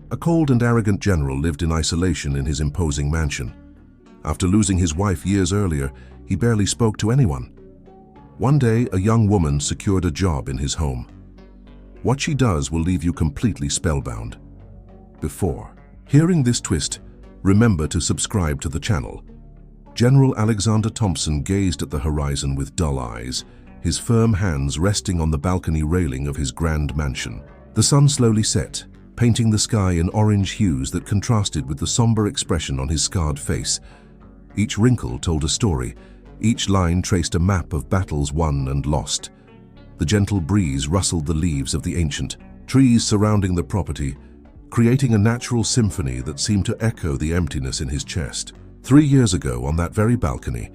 A cold and arrogant general lived in isolation in his imposing mansion. After losing his wife years earlier, he barely spoke to anyone. One day, a young woman secured a job in his home. What she does will leave you completely spellbound. Before hearing this twist, remember to subscribe to the channel. General Alexander Thompson gazed at the horizon with dull eyes, his firm hands resting on the balcony railing of his grand mansion. The sun slowly set, painting the sky in orange hues that contrasted with the somber expression on his scarred face. Each wrinkle told a story, each line traced a map of battles won and lost. The gentle breeze rustled the leaves of the ancient trees surrounding the property, creating a natural symphony that seemed to echo the emptiness in his chest. 3 years ago, on that very balcony,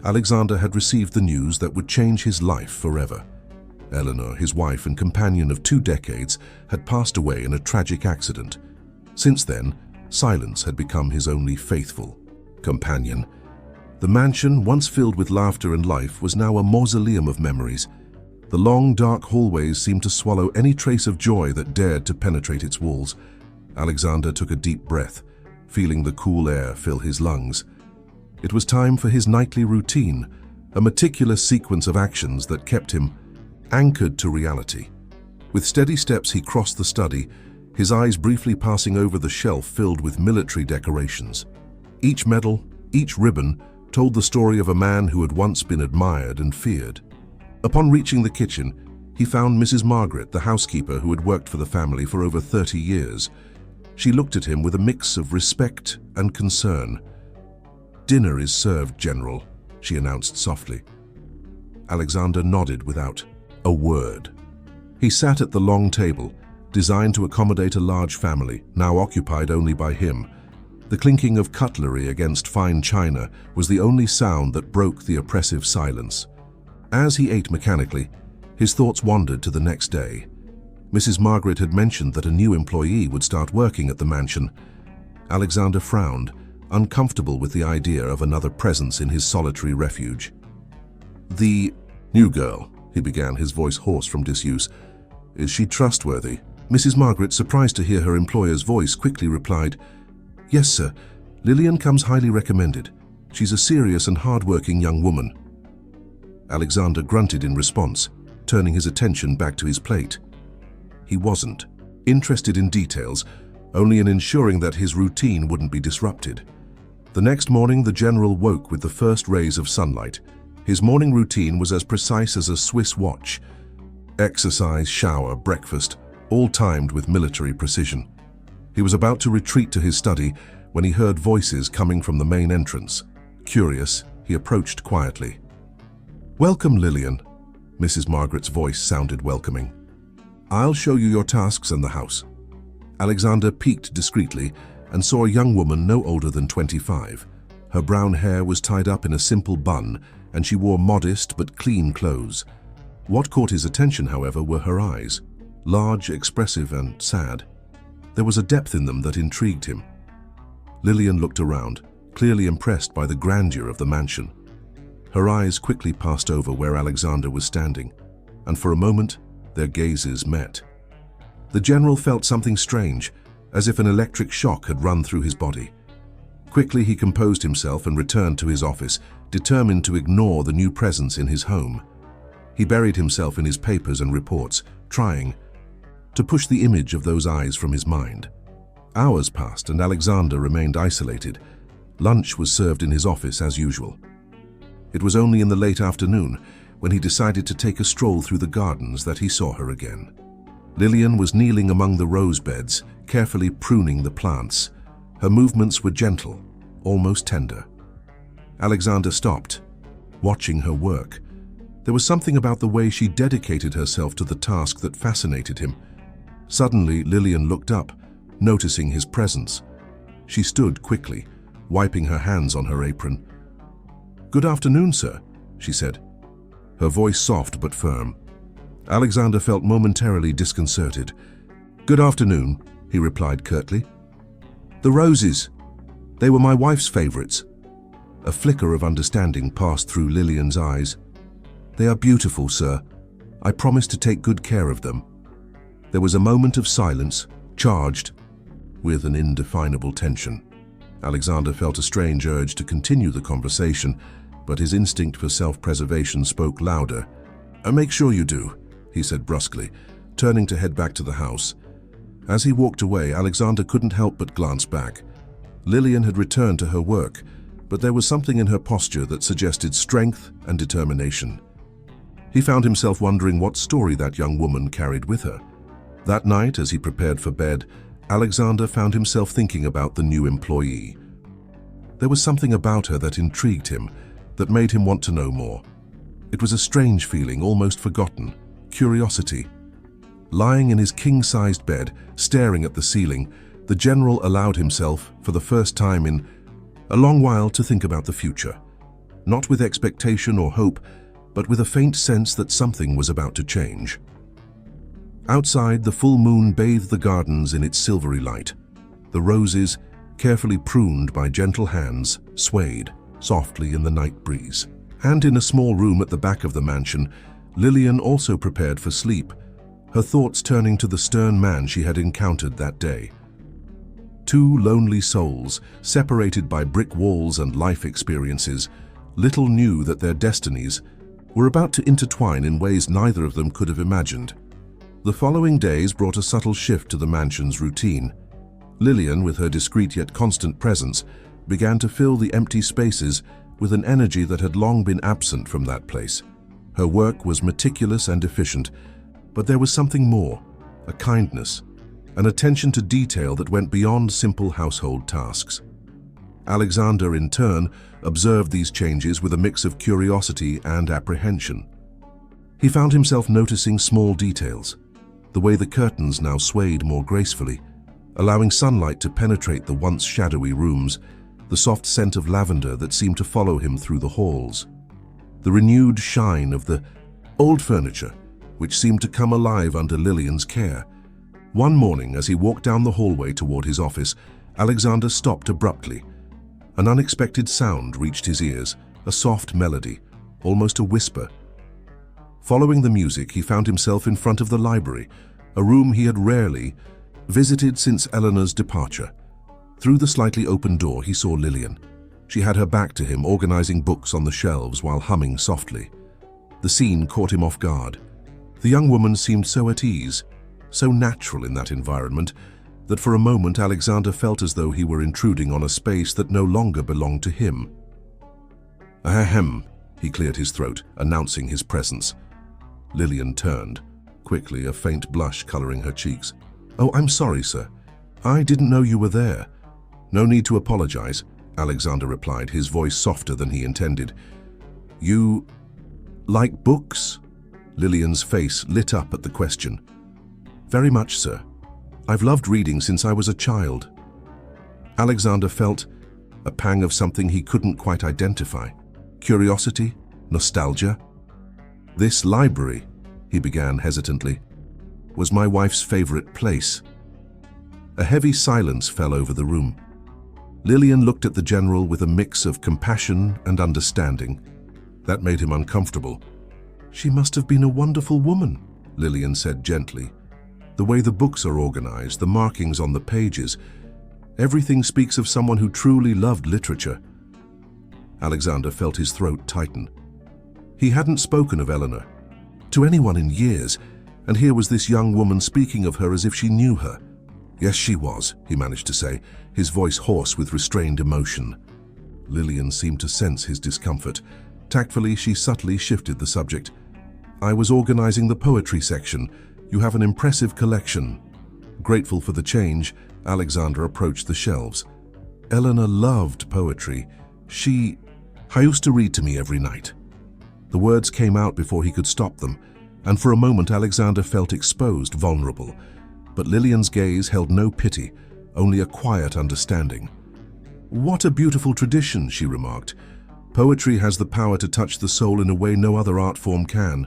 Alexander had received the news that would change his life forever. Eleanor, his wife and companion of 2 decades, had passed away in a tragic accident. Since then, silence had become his only faithful companion. The mansion, once filled with laughter and life, was now a mausoleum of memories. The long, dark hallways seemed to swallow any trace of joy that dared to penetrate its walls. Alexander took a deep breath, feeling the cool air fill his lungs. It was time for his nightly routine, a meticulous sequence of actions that kept him anchored to reality. With steady steps he crossed the study, his eyes briefly passing over the shelf filled with military decorations. Each medal, each ribbon, told the story of a man who had once been admired and feared. Upon reaching the kitchen, he found Mrs. Margaret, the housekeeper who had worked for the family for over 30 years. She looked at him with a mix of respect and concern. "Dinner is served, General," she announced softly. Alexander nodded without a word. He sat at the long table, designed to accommodate a large family, now occupied only by him. The clinking of cutlery against fine china was the only sound that broke the oppressive silence. As he ate mechanically, his thoughts wandered to the next day. Mrs. Margaret had mentioned that a new employee would start working at the mansion. Alexander frowned, uncomfortable with the idea of another presence in his solitary refuge. "The new girl," he began, his voice hoarse from disuse. "Is she trustworthy?" Mrs. Margaret, surprised to hear her employer's voice, quickly replied, "Yes, sir. Lillian comes highly recommended. She's a serious and hard-working young woman." Alexander grunted in response, turning his attention back to his plate. He wasn't interested in details, only in ensuring that his routine wouldn't be disrupted. The next morning, the general woke with the first rays of sunlight. His morning routine was as precise as a Swiss watch. Exercise, shower, breakfast, all timed with military precision. He was about to retreat to his study when he heard voices coming from the main entrance. Curious, he approached quietly. "Welcome, Lillian." Mrs. Margaret's voice sounded welcoming. "I'll show you your tasks and the house." Alexander peeked discreetly and saw a young woman no older than 25. Her brown hair was tied up in a simple bun, and she wore modest but clean clothes. What caught his attention, however, were her eyes, large, expressive, and sad. There was a depth in them that intrigued him. Lillian looked around, clearly impressed by the grandeur of the mansion. Her eyes quickly passed over where Alexander was standing, and for a moment, their gazes met. The general felt something strange, as if an electric shock had run through his body. Quickly he composed himself and returned to his office, determined to ignore the new presence in his home. He buried himself in his papers and reports, trying to push the image of those eyes from his mind. Hours passed and Alexander remained isolated. Lunch was served in his office as usual. It was only in the late afternoon, when he decided to take a stroll through the gardens, that he saw her again. Lillian was kneeling among the rose beds, carefully pruning the plants. Her movements were gentle, almost tender. Alexander stopped, watching her work. There was something about the way she dedicated herself to the task that fascinated him. Suddenly, Lillian looked up, noticing his presence. She stood quickly, wiping her hands on her apron. "Good afternoon, sir," she said, her voice soft but firm. Alexander felt momentarily disconcerted. "Good afternoon," he replied curtly. "The roses. They were my wife's favorites." A flicker of understanding passed through Lillian's eyes. "They are beautiful, sir. I promise to take good care of them." There was a moment of silence, charged with an indefinable tension. Alexander felt a strange urge to continue the conversation, but his instinct for self-preservation spoke louder. "Make sure you do," he said brusquely, turning to head back to the house. As he walked away, Alexander couldn't help but glance back. Lillian had returned to her work, but there was something in her posture that suggested strength and determination. He found himself wondering what story that young woman carried with her. That night, as he prepared for bed, Alexander found himself thinking about the new employee. There was something about her that intrigued him, that made him want to know more. It was a strange feeling, almost forgotten, curiosity. Lying in his king-sized bed, staring at the ceiling, the general allowed himself, for the first time in a long while, to think about the future. Not with expectation or hope, but with a faint sense that something was about to change. Outside, the full moon bathed the gardens in its silvery light. The roses, carefully pruned by gentle hands, swayed softly in the night breeze. And in a small room at the back of the mansion, Lillian also prepared for sleep, her thoughts turning to the stern man she had encountered that day. Two lonely souls, separated by brick walls and life experiences, little knew that their destinies were about to intertwine in ways neither of them could have imagined. The following days brought a subtle shift to the mansion's routine. Lillian, with her discreet yet constant presence, began to fill the empty spaces with an energy that had long been absent from that place. Her work was meticulous and efficient, but there was something more, a kindness, an attention to detail that went beyond simple household tasks. Alexander, in turn, observed these changes with a mix of curiosity and apprehension. He found himself noticing small details, the way the curtains now swayed more gracefully, allowing sunlight to penetrate the once shadowy rooms, the soft scent of lavender that seemed to follow him through the halls, the renewed shine of the old furniture, which seemed to come alive under Lillian's care. One morning, as he walked down the hallway toward his office, Alexander stopped abruptly. An unexpected sound reached his ears, a soft melody, almost a whisper. Following the music, he found himself in front of the library, a room he had rarely visited since Eleanor's departure. Through the slightly open door, he saw Lillian. She had her back to him, organizing books on the shelves while humming softly. The scene caught him off guard. The young woman seemed so at ease, so natural in that environment, that for a moment Alexander felt as though he were intruding on a space that no longer belonged to him. "Ahem," he cleared his throat, announcing his presence. Lillian turned, quickly, a faint blush coloring her cheeks. "Oh, I'm sorry, sir. I didn't know you were there." "No need to apologize," Alexander replied, his voice softer than he intended. "You like books?" Lillian's face lit up at the question. "Very much, sir. I've loved reading since I was a child." Alexander felt a pang of something he couldn't quite identify. Curiosity? Nostalgia? "This library," he began hesitantly, "was my wife's favorite place." A heavy silence fell over the room. Lillian looked at the general with a mix of compassion and understanding. That made him uncomfortable. "She must have been a wonderful woman," Lillian said gently. "The way the books are organized, the markings on the pages, everything speaks of someone who truly loved literature." Alexander felt his throat tighten. He hadn't spoken of Eleanor to anyone in years, and here was this young woman speaking of her as if she knew her. "Yes, she was," he managed to say, his voice hoarse with restrained emotion. Lillian seemed to sense his discomfort. Tactfully, she subtly shifted the subject. "I was organizing the poetry section. You have an impressive collection." Grateful for the change, Alexander approached the shelves. "Eleanor loved poetry. I used to read to me every night." The words came out before he could stop them, and for a moment Alexander felt exposed, vulnerable. But Lillian's gaze held no pity, only a quiet understanding. "What a beautiful tradition," she remarked. "Poetry has the power to touch the soul in a way no other art form can."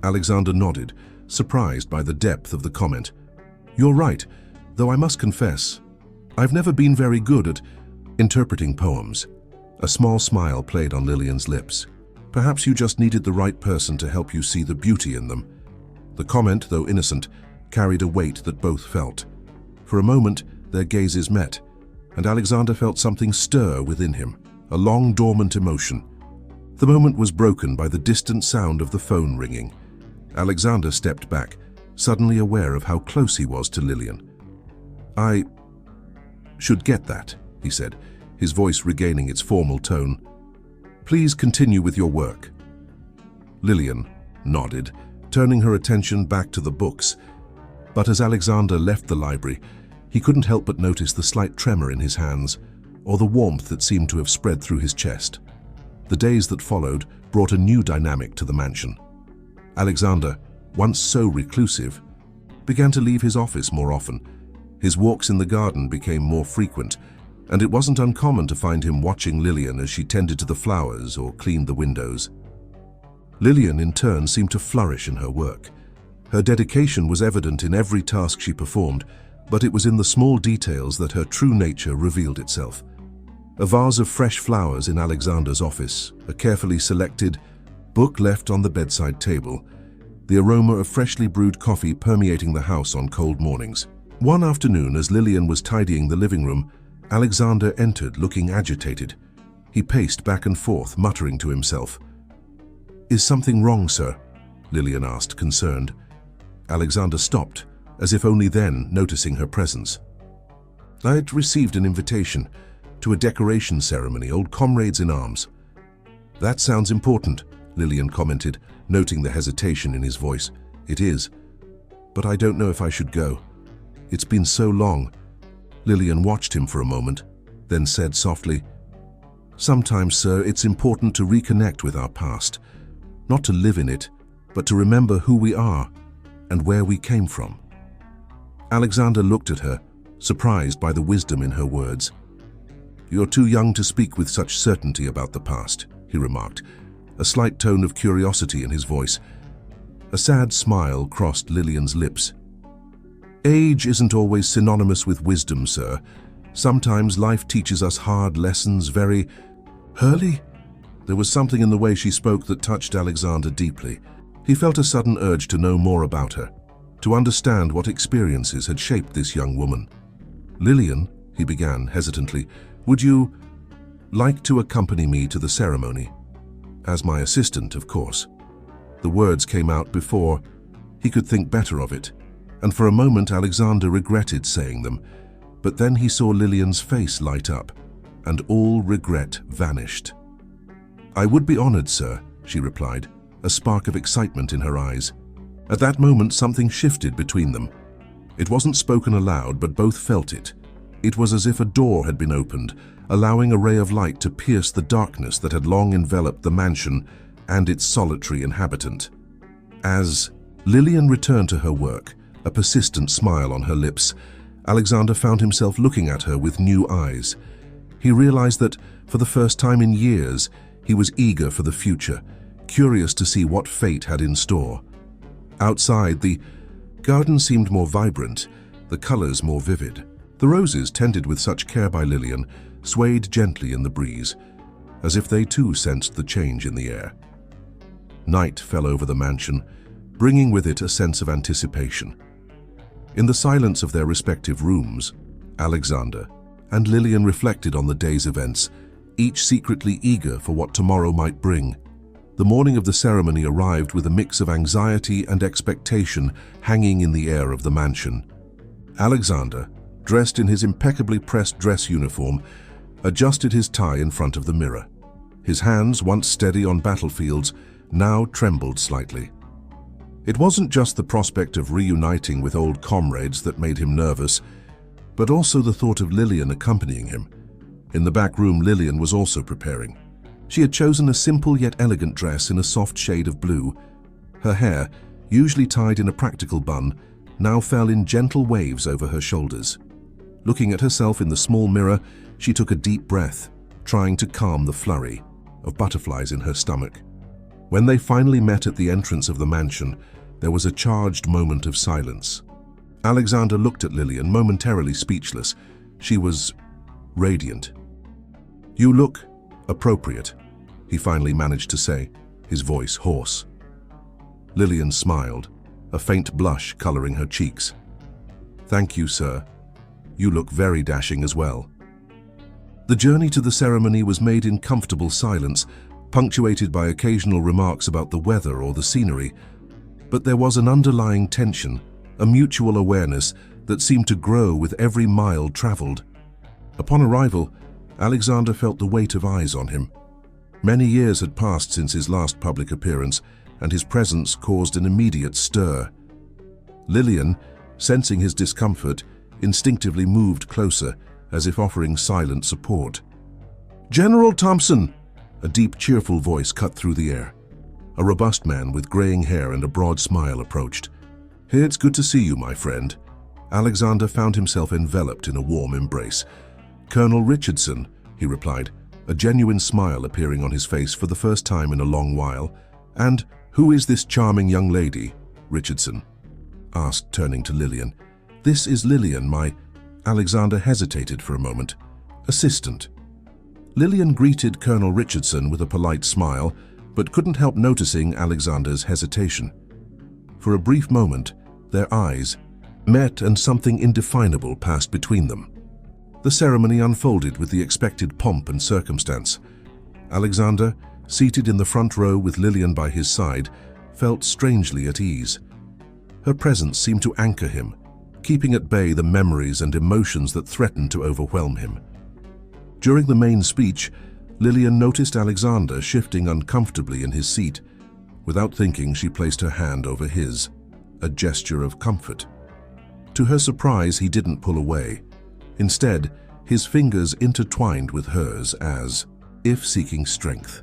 Alexander nodded, surprised by the depth of the comment. "You're right, though I must confess, I've never been very good at interpreting poems." A small smile played on Lillian's lips. "Perhaps you just needed the right person to help you see the beauty in them." The comment, though innocent, carried a weight that both felt. For a moment, Their gazes met, and Alexander felt something stir within him, a long dormant emotion. The moment was broken by the distant sound of the phone ringing. Alexander stepped back, suddenly aware of how close he was to Lillian. "I should get that," he said, his voice regaining its formal tone. "Please continue with your work." Lillian nodded, turning her attention back to the books. But as Alexander left the library, he couldn't help but notice the slight tremor in his hands, or the warmth that seemed to have spread through his chest. The days that followed brought a new dynamic to the mansion. Alexander, once so reclusive, began to leave his office more often. His walks in the garden became more frequent, and it wasn't uncommon to find him watching Lillian as she tended to the flowers or cleaned the windows. Lillian, in turn, seemed to flourish in her work. Her dedication was evident in every task she performed, but it was in the small details that her true nature revealed itself. A vase of fresh flowers in Alexander's office, a carefully selected book left on the bedside table, the aroma of freshly brewed coffee permeating the house on cold mornings. One afternoon, as Lillian was tidying the living room, Alexander entered, looking agitated. He paced back and forth, muttering to himself. "Is something wrong, sir?" Lillian asked, concerned. Alexander stopped, as if only then noticing her presence. "I'd received an invitation to a decoration ceremony, old comrades in arms." "That sounds important," Lillian commented, noting the hesitation in his voice. "It is, but I don't know if I should go. It's been so long." Lillian watched him for a moment, then said softly, "Sometimes, sir, it's important to reconnect with our past. Not to live in it, but to remember who we are and where we came from." Alexander looked at her, surprised by the wisdom in her words. "You're too young to speak with such certainty about the past," he remarked, a slight tone of curiosity in his voice. A sad smile crossed Lillian's lips. "Age isn't always synonymous with wisdom, sir. Sometimes life teaches us hard lessons very..." "Hurley?" There was something in the way she spoke that touched Alexander deeply. He felt a sudden urge to know more about her, to understand what experiences had shaped this young woman. "Lillian," he began hesitantly, "would you like to accompany me to the ceremony? As my assistant, of course." The words came out before he could think better of it, and for a moment Alexander regretted saying them, but then he saw Lillian's face light up, and all regret vanished. "I would be honored, sir," she replied, a spark of excitement in her eyes. At that moment, something shifted between them. It wasn't spoken aloud, but both felt it. It was as if a door had been opened, allowing a ray of light to pierce the darkness that had long enveloped the mansion and its solitary inhabitant. As Lillian returned to her work, a persistent smile on her lips, Alexander found himself looking at her with new eyes. He realized that, for the first time in years, he was eager for the future, curious to see what fate had in store. Outside, the garden seemed more vibrant, the colors more vivid. The roses, tended with such care by Lillian, swayed gently in the breeze, as if they too sensed the change in the air. Night fell over the mansion, bringing with it a sense of anticipation. In the silence of their respective rooms, Alexander and Lillian reflected on the day's events, each secretly eager for what tomorrow might bring. The morning of the ceremony arrived with a mix of anxiety and expectation hanging in the air of the mansion. Alexander, dressed in his impeccably pressed dress uniform, adjusted his tie in front of the mirror. His hands, once steady on battlefields, now trembled slightly. It wasn't just the prospect of reuniting with old comrades that made him nervous, but also the thought of Lillian accompanying him. In the back room, Lillian was also preparing. She had chosen a simple yet elegant dress in a soft shade of blue. Her hair, usually tied in a practical bun, now fell in gentle waves over her shoulders. Looking at herself in the small mirror, she took a deep breath, trying to calm the flurry of butterflies in her stomach. When they finally met at the entrance of the mansion, there was a charged moment of silence. Alexander looked at Lillian, momentarily speechless. She was radiant. "You look appropriate," he finally managed to say, his voice hoarse. Lillian smiled, a faint blush coloring her cheeks. "Thank you, sir. You look very dashing as well." The journey to the ceremony was made in comfortable silence, punctuated by occasional remarks about the weather or the scenery, but there was an underlying tension, a mutual awareness that seemed to grow with every mile traveled. Upon arrival, Alexander felt the weight of eyes on him. Many years had passed since his last public appearance, and his presence caused an immediate stir. Lillian, sensing his discomfort, instinctively moved closer, as if offering silent support. "General Thompson!" A deep, cheerful voice cut through the air. A robust man with graying hair and a broad smile approached. "Hey, it's good to see you, my friend." Alexander found himself enveloped in a warm embrace. "Colonel Richardson," he replied, a genuine smile appearing on his face for the first time in a long while. "And who is this charming young lady?" Richardson asked, turning to Lillian. "This is Lillian, my—" Alexander hesitated for a moment. "Assistant." Lillian greeted Colonel Richardson with a polite smile, but couldn't help noticing Alexander's hesitation. For a brief moment, their eyes met and something indefinable passed between them. The ceremony unfolded with the expected pomp and circumstance. Alexander, seated in the front row with Lillian by his side, felt strangely at ease. Her presence seemed to anchor him, keeping at bay the memories and emotions that threatened to overwhelm him. During the main speech, Lillian noticed Alexander shifting uncomfortably in his seat. Without thinking, she placed her hand over his, a gesture of comfort. To her surprise, he didn't pull away. Instead, his fingers intertwined with hers as if seeking strength.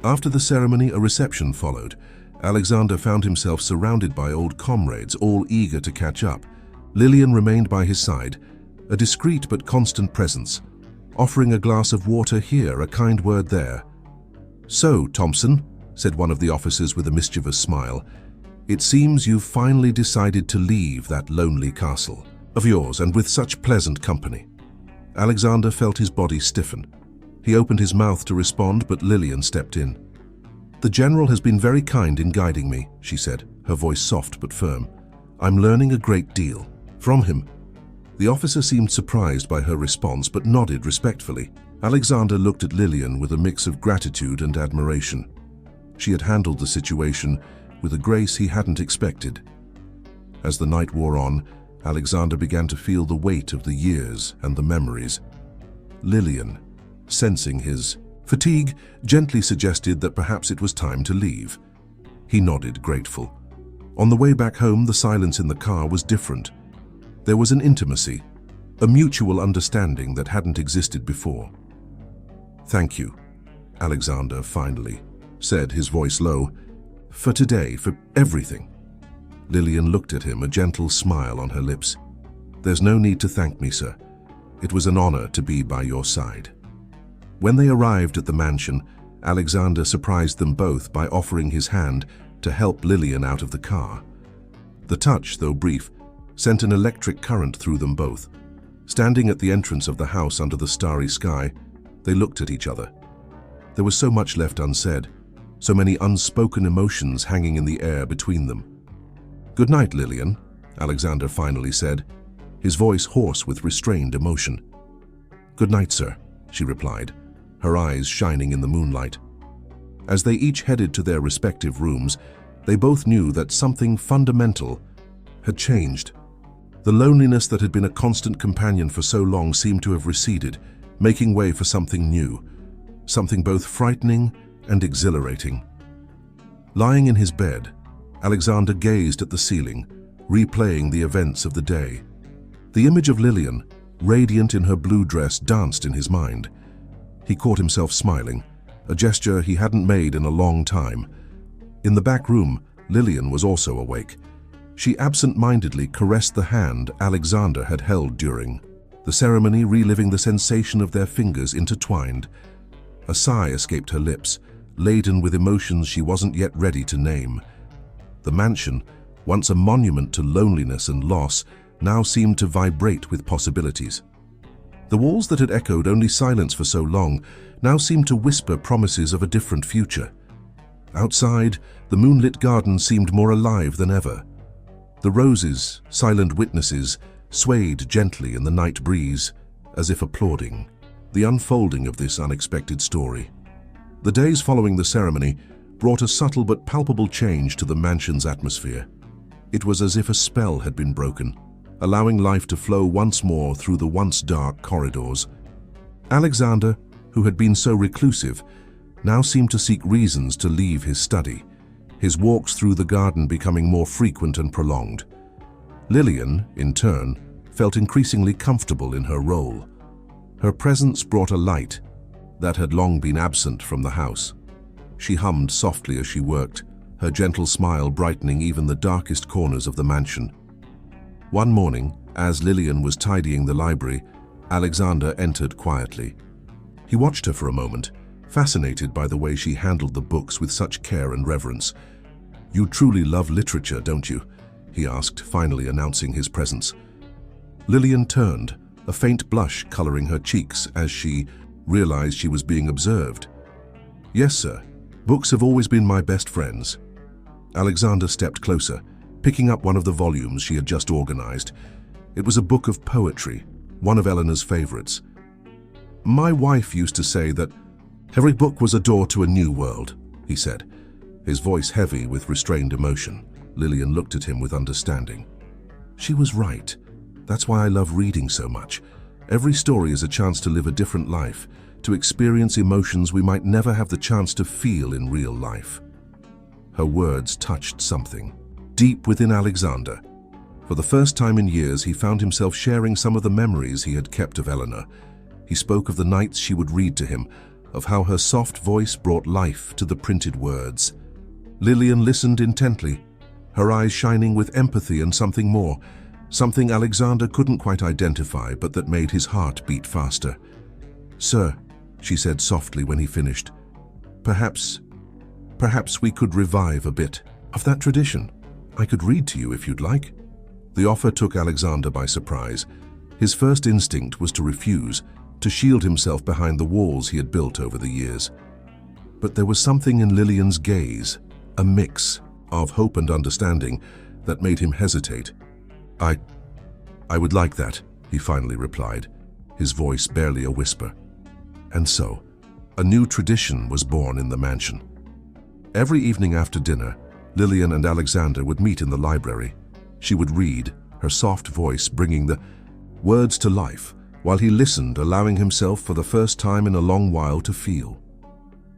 After the ceremony, a reception followed. Alexander found himself surrounded by old comrades, all eager to catch up. Lillian remained by his side, a discreet but constant presence, offering a glass of water here, a kind word there. "So, Thompson," said one of the officers with a mischievous smile, "it seems you've finally decided to leave that lonely castle of yours, and with such pleasant company." Alexander felt his body stiffen. He opened his mouth to respond, but Lillian stepped in. "The general has been very kind in guiding me," she said, her voice soft but firm. "I'm learning a great deal from him." The officer seemed surprised by her response, but nodded respectfully. Alexander looked at Lillian with a mix of gratitude and admiration. She had handled the situation with a grace he hadn't expected. As the night wore on, Alexander began to feel the weight of the years and the memories. Lillian, sensing his fatigue, gently suggested that perhaps it was time to leave. He nodded, grateful. On the way back home, the silence in the car was different. There was an intimacy, a mutual understanding that hadn't existed before. "Thank you," Alexander finally said, his voice low. "For today, for everything." Lillian looked at him, a gentle smile on her lips. "There's no need to thank me, sir. It was an honor to be by your side." When they arrived at the mansion, Alexander surprised them both by offering his hand to help Lillian out of the car. The touch, though brief, sent an electric current through them both. Standing at the entrance of the house under the starry sky, they looked at each other. There was so much left unsaid, so many unspoken emotions hanging in the air between them. "Good night, Lillian," Alexander finally said, his voice hoarse with restrained emotion. "Good night, sir," she replied, her eyes shining in the moonlight. As they each headed to their respective rooms, they both knew that something fundamental had changed. The loneliness that had been a constant companion for so long seemed to have receded, making way for something new, something both frightening and exhilarating. Lying in his bed, Alexander gazed at the ceiling, replaying the events of the day. The image of Lillian, radiant in her blue dress, danced in his mind. He caught himself smiling, a gesture he hadn't made in a long time. In the back room, Lillian was also awake. She absent-mindedly caressed the hand Alexander had held during the ceremony, reliving the sensation of their fingers intertwined. A sigh escaped her lips, laden with emotions she wasn't yet ready to name. The mansion, once a monument to loneliness and loss, now seemed to vibrate with possibilities. The walls that had echoed only silence for so long now seemed to whisper promises of a different future. Outside, the moonlit garden seemed more alive than ever. The roses, silent witnesses, swayed gently in the night breeze, as if applauding the unfolding of this unexpected story. The days following the ceremony brought a subtle but palpable change to the mansion's atmosphere. It was as if a spell had been broken, allowing life to flow once more through the once dark corridors. Alexander, who had been so reclusive, now seemed to seek reasons to leave his study, his walks through the garden becoming more frequent and prolonged. Lillian, in turn, felt increasingly comfortable in her role. Her presence brought a light that had long been absent from the house. She hummed softly as she worked, her gentle smile brightening even the darkest corners of the mansion. One morning, as Lillian was tidying the library, Alexander entered quietly. He watched her for a moment, fascinated by the way she handled the books with such care and reverence. "You truly love literature, don't you?" he asked, finally announcing his presence. Lillian turned, a faint blush coloring her cheeks as she realized she was being observed. "Yes, sir. Books have always been my best friends." Alexander stepped closer, picking up one of the volumes she had just organized. It was a book of poetry, one of Eleanor's favorites. "My wife used to say that every book was a door to a new world," he said, his voice heavy with restrained emotion. Lillian looked at him with understanding. She was right. That's why I love reading so much. Every story is a chance to live a different life, to experience emotions we might never have the chance to feel in real life. Her words touched something deep within Alexander. For the first time in years, he found himself sharing some of the memories he had kept of Eleanor. He spoke of the nights she would read to him, of how her soft voice brought life to the printed words. Lillian listened intently, her eyes shining with empathy and something more, something Alexander couldn't quite identify, but that made his heart beat faster. "Sir," she said softly when he finished, perhaps we could revive a bit of that tradition. I could read to you if you'd like." The offer took Alexander by surprise. His first instinct was to refuse, to shield himself behind the walls he had built over the years. But there was something in Lillian's gaze, a mix of hope and understanding, that made him hesitate. I would like that," he finally replied, his voice barely a whisper. And so, a new tradition was born in the mansion. Every evening after dinner, Lillian and Alexander would meet in the library. She would read, her soft voice bringing the words to life, while he listened, allowing himself for the first time in a long while to feel.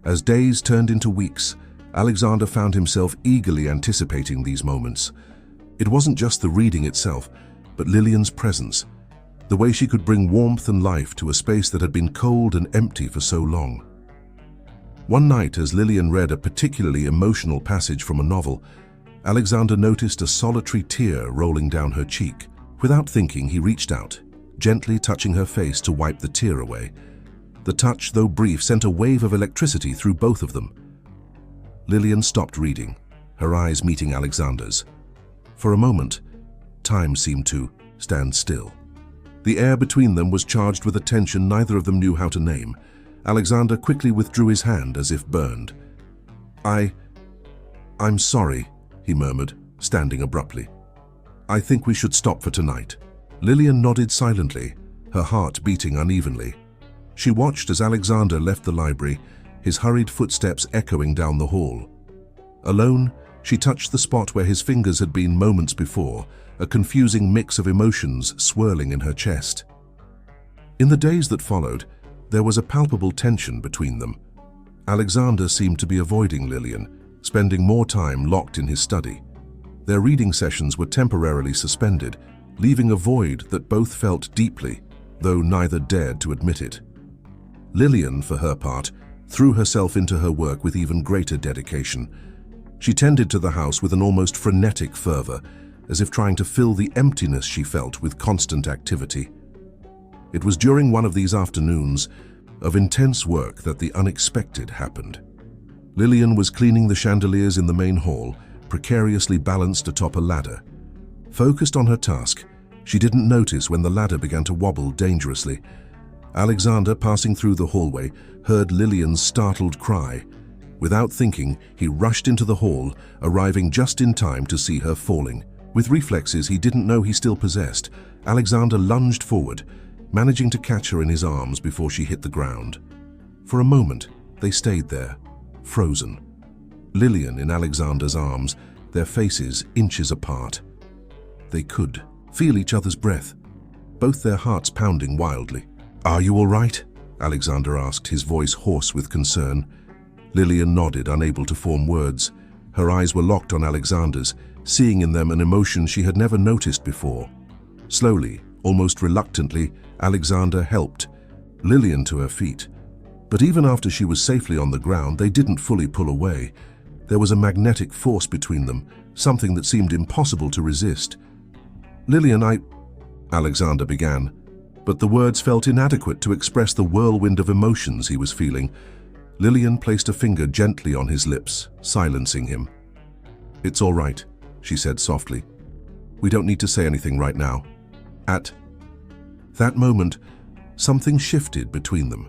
As days turned into weeks, Alexander found himself eagerly anticipating these moments. It wasn't just the reading itself, but Lillian's presence, the way she could bring warmth and life to a space that had been cold and empty for so long. One night, as Lillian read a particularly emotional passage from a novel, Alexander noticed a solitary tear rolling down her cheek. Without thinking, he reached out, gently touching her face to wipe the tear away. The touch, though brief, sent a wave of electricity through both of them. Lillian stopped reading, her eyes meeting Alexander's. For a moment, time seemed to stand still. The air between them was charged with a tension neither of them knew how to name. Alexander quickly withdrew his hand as if burned. I'm sorry," he murmured, standing abruptly. "I think we should stop for tonight." Lillian nodded silently, her heart beating unevenly. She watched as Alexander left the library, his hurried footsteps echoing down the hall. Alone, she touched the spot where his fingers had been moments before, a confusing mix of emotions swirling in her chest. In the days that followed, there was a palpable tension between them. Alexander seemed to be avoiding Lillian, spending more time locked in his study. Their reading sessions were temporarily suspended, leaving a void that both felt deeply, though neither dared to admit it. Lillian, for her part, threw herself into her work with even greater dedication. She tended to the house with an almost frenetic fervor, as if trying to fill the emptiness she felt with constant activity. It was during one of these afternoons of intense work that the unexpected happened. Lillian was cleaning the chandeliers in the main hall, precariously balanced atop a ladder. Focused on her task, she didn't notice when the ladder began to wobble dangerously. Alexander, passing through the hallway, heard Lillian's startled cry. Without thinking, he rushed into the hall, arriving just in time to see her falling. With reflexes he didn't know he still possessed, Alexander lunged forward, managing to catch her in his arms before she hit the ground. For a moment, they stayed there, frozen. Lillian in Alexander's arms, their faces inches apart. They could feel each other's breath, both their hearts pounding wildly. "Are you all right?" Alexander asked, his voice hoarse with concern. Lillian nodded, unable to form words. Her eyes were locked on Alexander's, seeing in them an emotion she had never noticed before. Slowly, almost reluctantly, Alexander helped Lillian to her feet. But even after she was safely on the ground, they didn't fully pull away. There was a magnetic force between them, something that seemed impossible to resist. "Lillian, Alexander began, but the words felt inadequate to express the whirlwind of emotions he was feeling. Lillian placed a finger gently on his lips, silencing him. "It's all right," she said softly. "We don't need to say anything right now." At that moment, something shifted between them.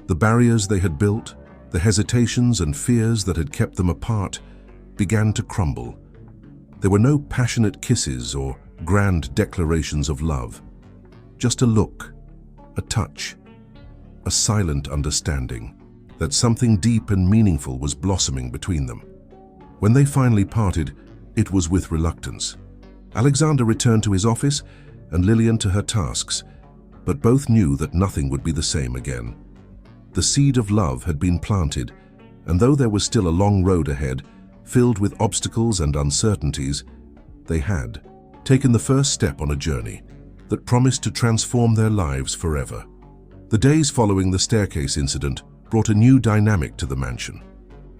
The barriers they had built, the hesitations and fears that had kept them apart, began to crumble. There were no passionate kisses or grand declarations of love. Just a look, a touch, a silent understanding that something deep and meaningful was blossoming between them. When they finally parted, it was with reluctance. Alexander returned to his office and Lillian to her tasks, but both knew that nothing would be the same again. The seed of love had been planted, and though there was still a long road ahead, filled with obstacles and uncertainties, they had taken the first step on a journey that promised to transform their lives forever. The days following the staircase incident brought a new dynamic to the mansion.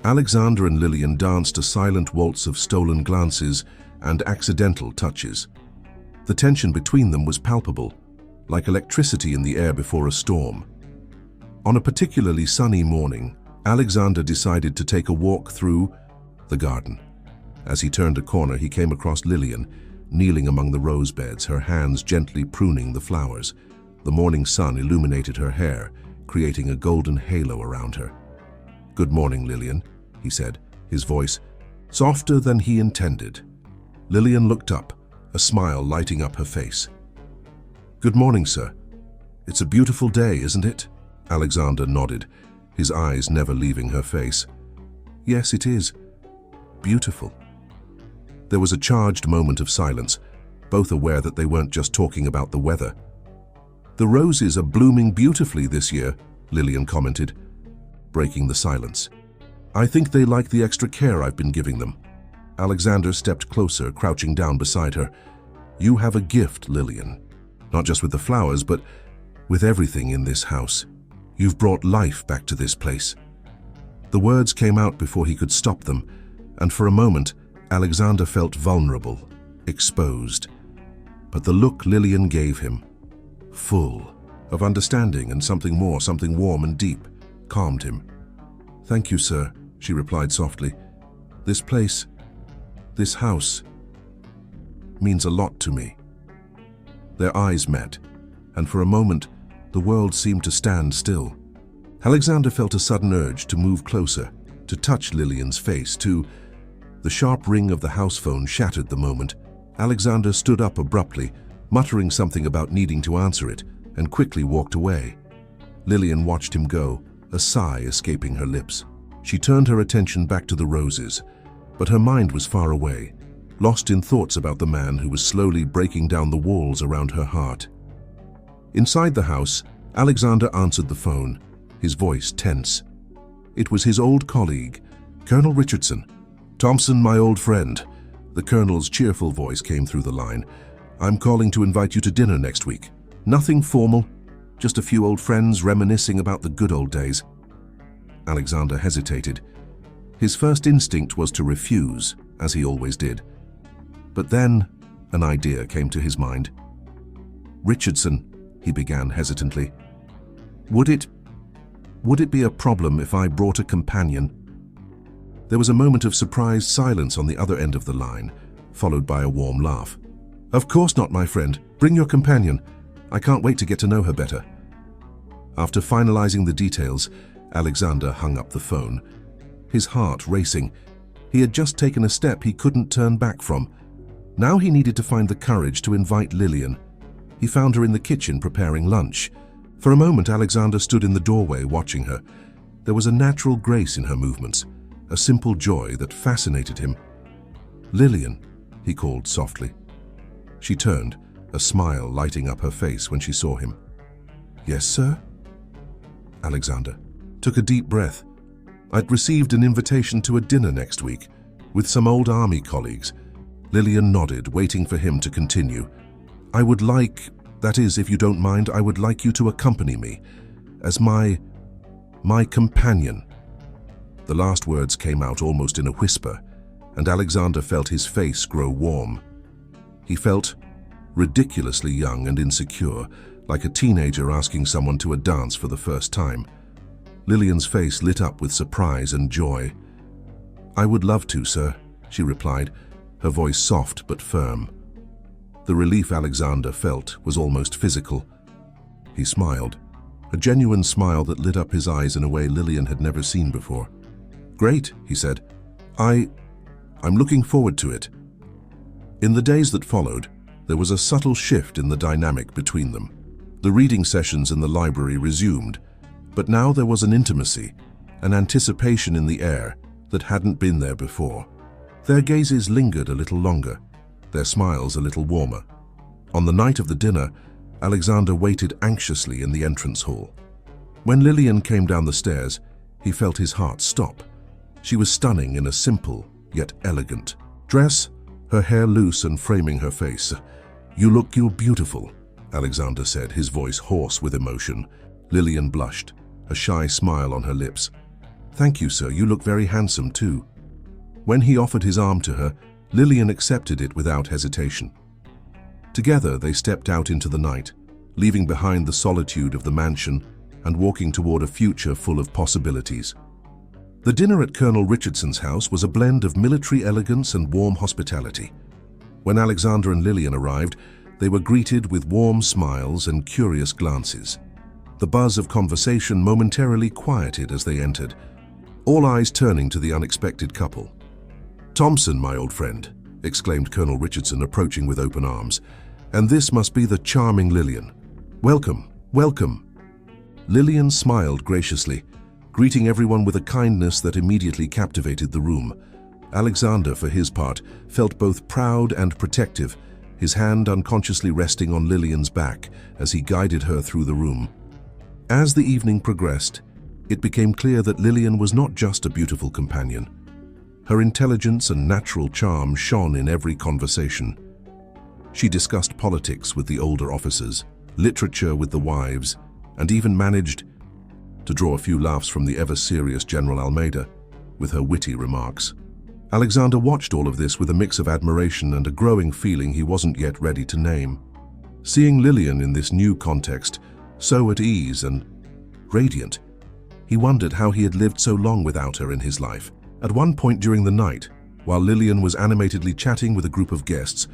Alexander and Lillian danced a silent waltz of stolen glances and accidental touches. The tension between them was palpable, like electricity in the air before a storm. On a particularly sunny morning, Alexander decided to take a walk through the garden. As he turned a corner, he came across Lillian, kneeling among the rose beds, her hands gently pruning the flowers. The morning sun illuminated her hair, creating a golden halo around her. "Good morning, Lillian," he said, his voice softer than he intended. Lillian looked up, a smile lighting up her face. "Good morning, sir. It's a beautiful day, isn't it?" Alexander nodded, his eyes never leaving her face. "Yes, it is. Beautiful." There was a charged moment of silence, both aware that they weren't just talking about the weather. "The roses are blooming beautifully this year," Lillian commented, breaking the silence. "I think they like the extra care I've been giving them." Alexander stepped closer, crouching down beside her. "You have a gift, Lillian. Not just with the flowers, but with everything in this house. You've brought life back to this place." The words came out before he could stop them, and for a moment, Alexander felt vulnerable, exposed. But the look Lillian gave him, full of understanding and something more, something warm and deep, calmed him. "Thank you, sir," she replied softly. "This place, this house, means a lot to me." Their eyes met, and for a moment, the world seemed to stand still. Alexander felt a sudden urge to move closer, to touch Lillian's face, The sharp ring of the house phone shattered the moment. Alexander stood up abruptly, muttering something about needing to answer it, and quickly walked away. Lillian watched him go, a sigh escaping her lips. She turned her attention back to the roses, but her mind was far away, lost in thoughts about the man who was slowly breaking down the walls around her heart. Inside the house, Alexander answered the phone, his voice tense. It was his old colleague, Colonel Richardson. "Thompson, my old friend." The colonel's cheerful voice came through the line. "I'm calling to invite you to dinner next week. Nothing formal, just a few old friends reminiscing about the good old days." Alexander hesitated. His first instinct was to refuse, as he always did. But then, an idea came to his mind. "Richardson," he began hesitantly, Would it be a problem if I brought a companion?" There was a moment of surprised silence on the other end of the line, followed by a warm laugh. "Of course not, my friend. Bring your companion. I can't wait to get to know her better." After finalizing the details, Alexander hung up the phone, his heart racing. He had just taken a step he couldn't turn back from. Now he needed to find the courage to invite Lillian. He found her in the kitchen preparing lunch. For a moment, Alexander stood in the doorway watching her. There was a natural grace in her movements, a simple joy that fascinated him. "Lillian," he called softly. She turned, a smile lighting up her face when she saw him. "Yes, sir?" Alexander took a deep breath. "I'd received an invitation to a dinner next week with some old army colleagues." Lillian nodded, waiting for him to continue. "I would like, that is, if you don't mind, I would like you to accompany me as my companion." The last words came out almost in a whisper, and Alexander felt his face grow warm. He felt ridiculously young and insecure, like a teenager asking someone to a dance for the first time. Lillian's face lit up with surprise and joy. "I would love to, sir," she replied, her voice soft but firm. The relief Alexander felt was almost physical. He smiled, a genuine smile that lit up his eyes in a way Lillian had never seen before. "Great," he said. I'm looking forward to it." In the days that followed, there was a subtle shift in the dynamic between them. The reading sessions in the library resumed, but now there was an intimacy, an anticipation in the air that hadn't been there before. Their gazes lingered a little longer, their smiles a little warmer. On the night of the dinner, Alexander waited anxiously in the entrance hall. When Lillian came down the stairs, he felt his heart stop. She was stunning in a simple, yet elegant dress, her hair loose and framing her face. You're beautiful," Alexander said, his voice hoarse with emotion. Lillian blushed, a shy smile on her lips. "Thank you, sir. You look very handsome, too." When he offered his arm to her, Lillian accepted it without hesitation. Together, they stepped out into the night, leaving behind the solitude of the mansion and walking toward a future full of possibilities. The dinner at Colonel Richardson's house was a blend of military elegance and warm hospitality. When Alexander and Lillian arrived, they were greeted with warm smiles and curious glances. The buzz of conversation momentarily quieted as they entered, all eyes turning to the unexpected couple. "Thompson, my old friend," exclaimed Colonel Richardson, approaching with open arms. "And this must be the charming Lillian. Welcome, welcome." Lillian smiled graciously, greeting everyone with a kindness that immediately captivated the room. Alexander, for his part, felt both proud and protective, his hand unconsciously resting on Lillian's back as he guided her through the room. As the evening progressed, it became clear that Lillian was not just a beautiful companion. Her intelligence and natural charm shone in every conversation. She discussed politics with the older officers, literature with the wives, and even managed to draw a few laughs from the ever-serious General Almeida with her witty remarks. Alexander watched all of this with a mix of admiration and a growing feeling he wasn't yet ready to name. Seeing Lillian in this new context, so at ease and radiant, he wondered how he had lived so long without her in his life. At one point during the night, while Lillian was animatedly chatting with a group of guests,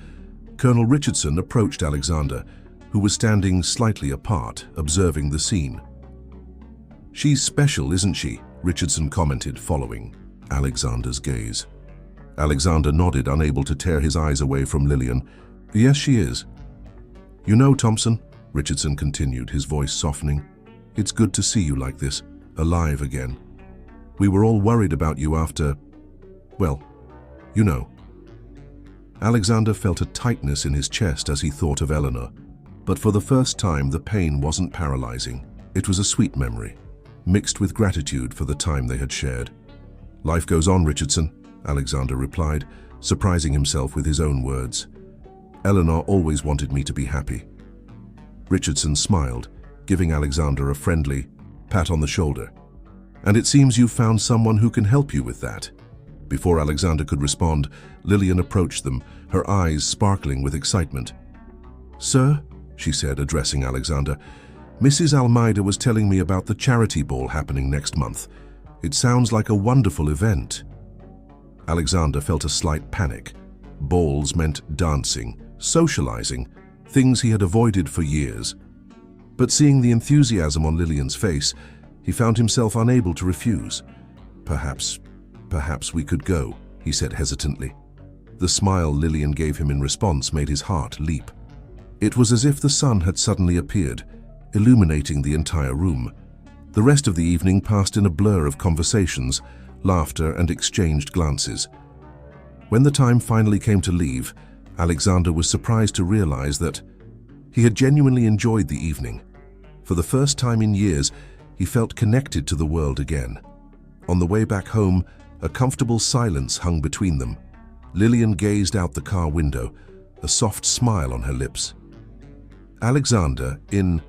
Colonel Richardson approached Alexander, who was standing slightly apart, observing the scene. "She's special, isn't she?" Richardson commented, following Alexander's gaze. Alexander nodded, unable to tear his eyes away from Lillian. "Yes, she is." "You know, Thompson," Richardson continued, his voice softening, "it's good to see you like this, alive again. We were all worried about you after, well, you know." Alexander felt a tightness in his chest as he thought of Eleanor, but for the first time the pain wasn't paralyzing. It was a sweet memory, mixed with gratitude for the time they had shared. "Life goes on, Richardson," Alexander replied, surprising himself with his own words. "Eleanor always wanted me to be happy." Richardson smiled, giving Alexander a friendly pat on the shoulder. "And it seems you've found someone who can help you with that." Before Alexander could respond, Lillian approached them, her eyes sparkling with excitement. "Sir," she said, addressing Alexander, "Mrs. Almeida was telling me about the charity ball happening next month. It sounds like a wonderful event." Alexander felt a slight panic. Balls meant dancing, socializing, things he had avoided for years. But seeing the enthusiasm on Lillian's face, he found himself unable to refuse. Perhaps we could go," he said hesitantly. The smile Lillian gave him in response made his heart leap. It was as if the sun had suddenly appeared, illuminating the entire room. The rest of the evening passed in a blur of conversations, laughter, and exchanged glances. When the time finally came to leave, Alexander was surprised to realize that he had genuinely enjoyed the evening. For the first time in years, he felt connected to the world again. On the way back home, a comfortable silence hung between them. Lillian gazed out the car window, a soft smile on her lips. Alexander, in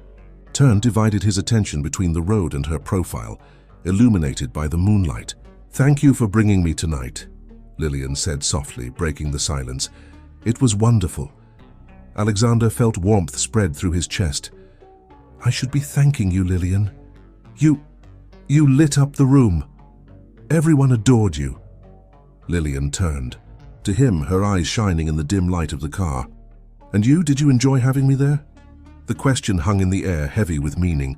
turn, divided his attention between the road and her profile, illuminated by the moonlight. "Thank you for bringing me tonight," Lillian said softly, breaking the silence. "It was wonderful." Alexander felt warmth spread through his chest. "I should be thanking you, Lillian. You lit up the room. Everyone adored you." Lillian turned. To him, her eyes shining in the dim light of the car. "And you, did you enjoy having me there?" The question hung in the air, heavy with meaning.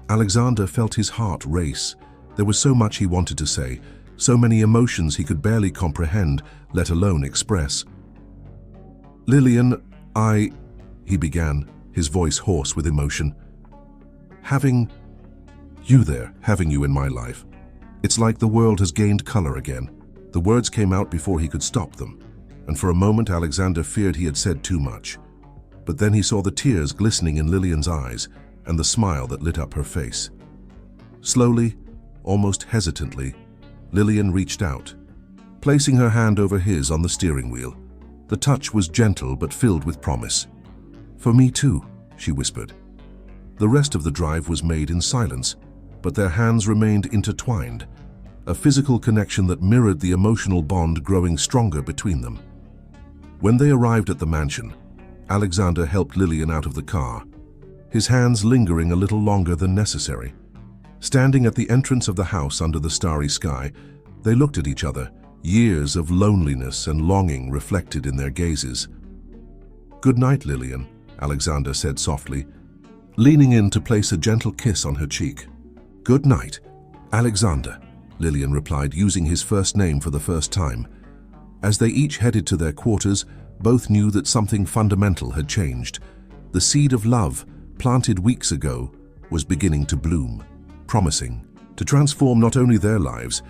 Alexander felt his heart race. There was so much he wanted to say, so many emotions he could barely comprehend, let alone express. "Lillian, he began, his voice hoarse with emotion. Having you in my life. It's like the world has gained color again." The words came out before he could stop them, and for a moment Alexander feared he had said too much. But then he saw the tears glistening in Lillian's eyes and the smile that lit up her face. Slowly, almost hesitantly, Lillian reached out, placing her hand over his on the steering wheel. The touch was gentle but filled with promise. "For me too," she whispered. The rest of the drive was made in silence, but their hands remained intertwined, a physical connection that mirrored the emotional bond growing stronger between them. When they arrived at the mansion, Alexander helped Lillian out of the car, his hands lingering a little longer than necessary. Standing at the entrance of the house under the starry sky, they looked at each other, years of loneliness and longing reflected in their gazes. "Good night, Lillian," Alexander said softly, leaning in to place a gentle kiss on her cheek. "Good night, Alexander," Lillian replied, using his first name for the first time. As they each headed to their quarters, both knew that something fundamental had changed. The seed of love, planted weeks ago, was beginning to bloom, promising to transform not only their lives,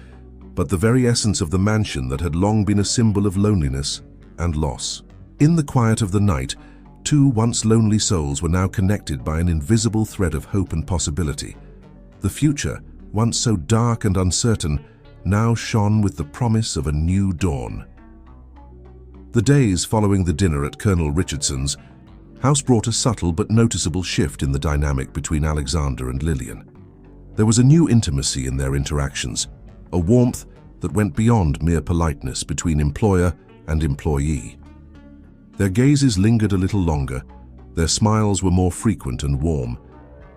but the very essence of the mansion that had long been a symbol of loneliness and loss. In the quiet of the night, two once lonely souls were now connected by an invisible thread of hope and possibility. The future, once so dark and uncertain, now shone with the promise of a new dawn. The days following the dinner at Colonel Richardson's house brought a subtle but noticeable shift in the dynamic between Alexander and Lillian. There was a new intimacy in their interactions, a warmth that went beyond mere politeness between employer and employee. Their gazes lingered a little longer, their smiles were more frequent and warm,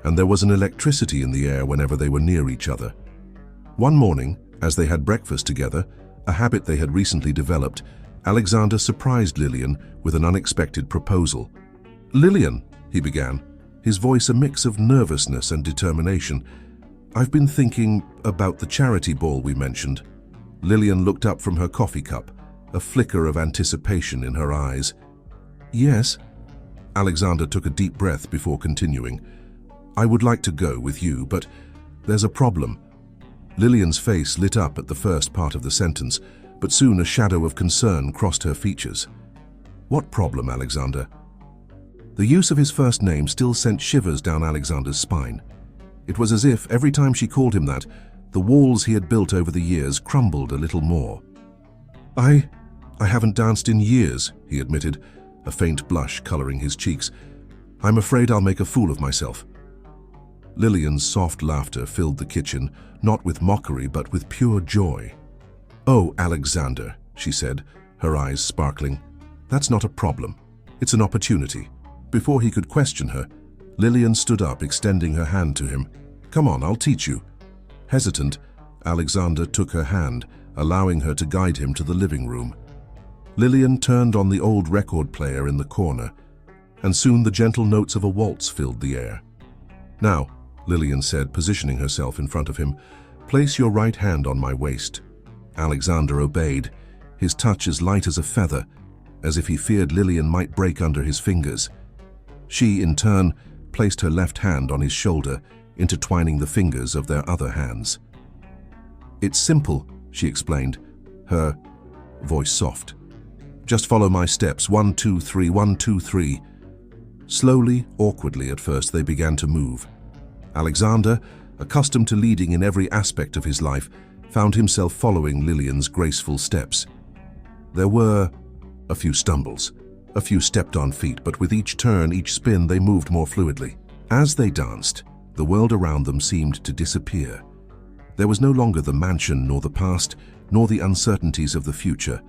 and there was an electricity in the air whenever they were near each other. One morning, as they had breakfast together, a habit they had recently developed, Alexander surprised Lillian with an unexpected proposal. "Lillian," he began, his voice a mix of nervousness and determination, "I've been thinking about the charity ball we mentioned." Lillian looked up from her coffee cup, a flicker of anticipation in her eyes. "Yes." Alexander took a deep breath before continuing. "I would like to go with you, but there's a problem." Lillian's face lit up at the first part of the sentence, but soon a shadow of concern crossed her features. "What problem, Alexander?" The use of his first name still sent shivers down Alexander's spine. It was as if, every time she called him that, the walls he had built over the years crumbled a little more. I haven't danced in years," he admitted, a faint blush coloring his cheeks. "I'm afraid I'll make a fool of myself." Lillian's soft laughter filled the kitchen, not with mockery but with pure joy. "Oh, Alexander," she said, her eyes sparkling, "that's not a problem. It's an opportunity." Before he could question her, Lillian stood up, extending her hand to him. "Come on, I'll teach you." Hesitant, Alexander took her hand, allowing her to guide him to the living room. Lillian turned on the old record player in the corner, and soon the gentle notes of a waltz filled the air. "Now," Lillian said, positioning herself in front of him, "place your right hand on my waist." Alexander obeyed, his touch as light as a feather, as if he feared Lillian might break under his fingers. She, in turn, placed her left hand on his shoulder, intertwining the fingers of their other hands. "It's simple," she explained, her voice soft. "Just follow my steps, 1, 2, 3, 1, 2, 3. Slowly, awkwardly at first, they began to move. Alexander, accustomed to leading in every aspect of his life, found himself following Lillian's graceful steps. There were a few stumbles, a few stepped-on feet, but with each turn, each spin, they moved more fluidly. As they danced, the world around them seemed to disappear. There was no longer the mansion, nor the past, nor the uncertainties of the future.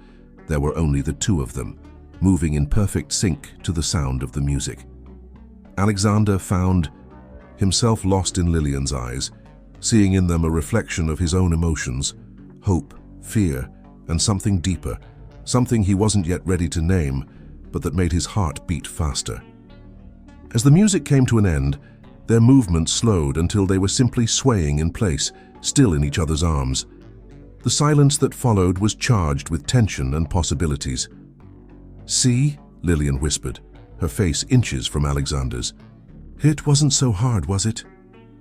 There were only the two of them, moving in perfect sync to the sound of the music. Alexander found himself lost in Lillian's eyes, seeing in them a reflection of his own emotions, hope, fear, and something deeper, something he wasn't yet ready to name, but that made his heart beat faster. As the music came to an end, their movement slowed until they were simply swaying in place, still in each other's arms. The silence that followed was charged with tension and possibilities. "See?" Lillian whispered, her face inches from Alexander's. "It wasn't so hard, was it?"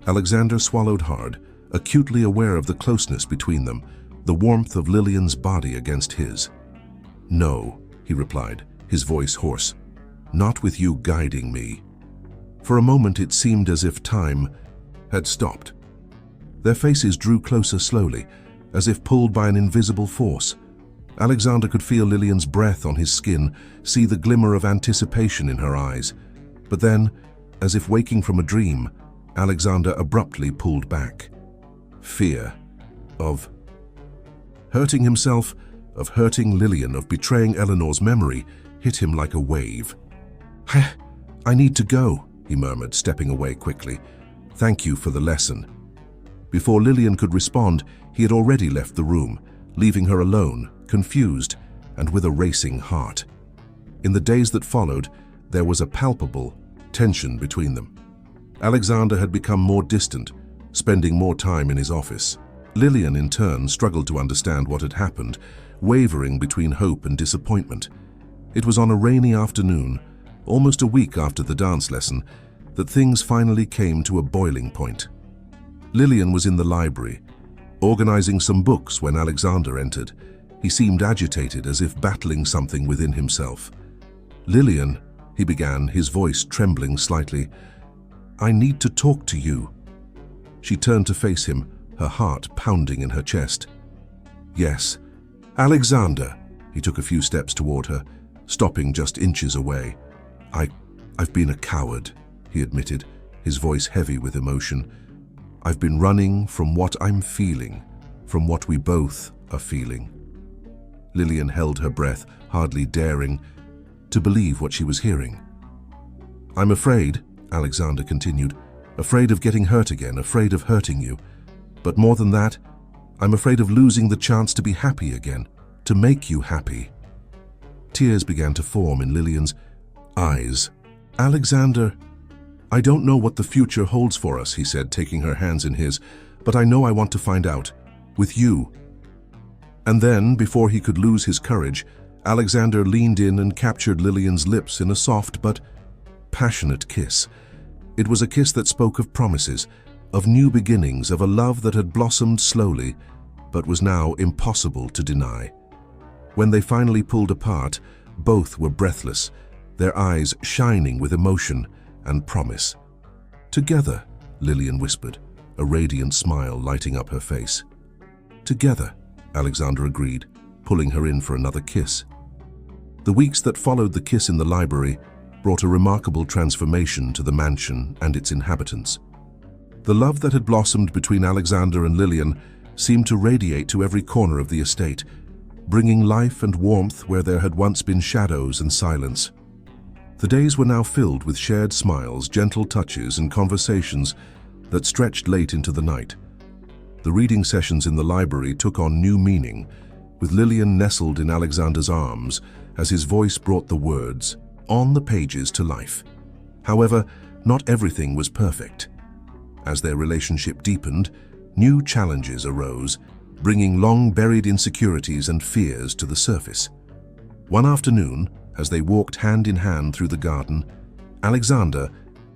Alexander swallowed hard, acutely aware of the closeness between them, the warmth of Lillian's body against his. "No," he replied, his voice hoarse. "Not with you guiding me." For a moment it seemed as if time had stopped. Their faces drew closer slowly, as if pulled by an invisible force. Alexander could feel Lillian's breath on his skin, see the glimmer of anticipation in her eyes. But then, as if waking from a dream, Alexander abruptly pulled back. Fear of hurting himself, of hurting Lillian, of betraying Eleanor's memory, hit him like a wave. "I need to go," he murmured, stepping away quickly. "Thank you for the lesson." Before Lillian could respond, he had already left the room, leaving her alone, confused, and with a racing heart. In the days that followed, there was a palpable tension between them. Alexander had become more distant, spending more time in his office. Lillian, in turn, struggled to understand what had happened, wavering between hope and disappointment. It was on a rainy afternoon, almost a week after the dance lesson, that things finally came to a boiling point. Lillian was in the library, organizing some books when Alexander entered. He seemed agitated, as if battling something within himself. "Lillian," he began, his voice trembling slightly, "I need to talk to you." She turned to face him, her heart pounding in her chest. "Yes, Alexander." He took a few steps toward her, stopping just inches away. I've been a coward," he admitted, his voice heavy with emotion. "I've been running from what I'm feeling, from what we both are feeling." Lillian held her breath, hardly daring to believe what she was hearing. "I'm afraid," Alexander continued, "afraid of getting hurt again, afraid of hurting you. But more than that, I'm afraid of losing the chance to be happy again, to make you happy." Tears began to form in Lillian's eyes. "Alexander, I don't know what the future holds for us," he said, taking her hands in his, "but I know I want to find out. With you." And then, before he could lose his courage, Alexander leaned in and captured Lillian's lips in a soft but passionate kiss. It was a kiss that spoke of promises, of new beginnings, of a love that had blossomed slowly, but was now impossible to deny. When they finally pulled apart, both were breathless, their eyes shining with emotion and promise. "Together," Lillian whispered, a radiant smile lighting up her face. "Together," Alexander agreed, pulling her in for another kiss. The weeks that followed the kiss in the library brought a remarkable transformation to the mansion and its inhabitants. The love that had blossomed between Alexander and Lillian seemed to radiate to every corner of the estate, bringing life and warmth where there had once been shadows and silence. The days were now filled with shared smiles, gentle touches, and conversations that stretched late into the night. The reading sessions in the library took on new meaning, with Lillian nestled in Alexander's arms as his voice brought the words on the pages to life. However, not everything was perfect. As their relationship deepened, new challenges arose, bringing long-buried insecurities and fears to the surface. One afternoon, as they walked hand in hand through the garden, Alexander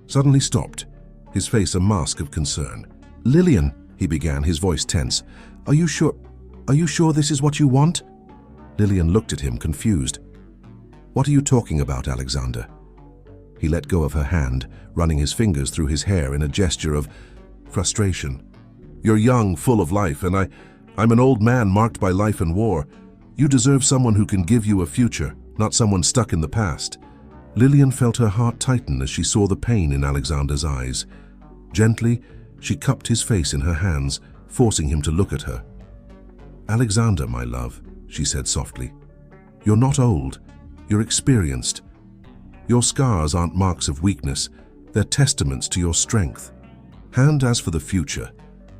suddenly stopped, his face a mask of concern. "Lillian," he began, his voice tense, Are you sure this is what you want?" Lillian looked at him, confused. "What are you talking about, Alexander?" He let go of her hand, running his fingers through his hair in a gesture of frustration. "You're young, full of life, and I'm an old man marked by life and war. You deserve someone who can give you a future, not someone stuck in the past." Lillian felt her heart tighten as she saw the pain in Alexander's eyes. Gently, she cupped his face in her hands, forcing him to look at her. "Alexander, my love," she said softly, "you're not old, you're experienced. Your scars aren't marks of weakness, they're testaments to your strength. And as for the future,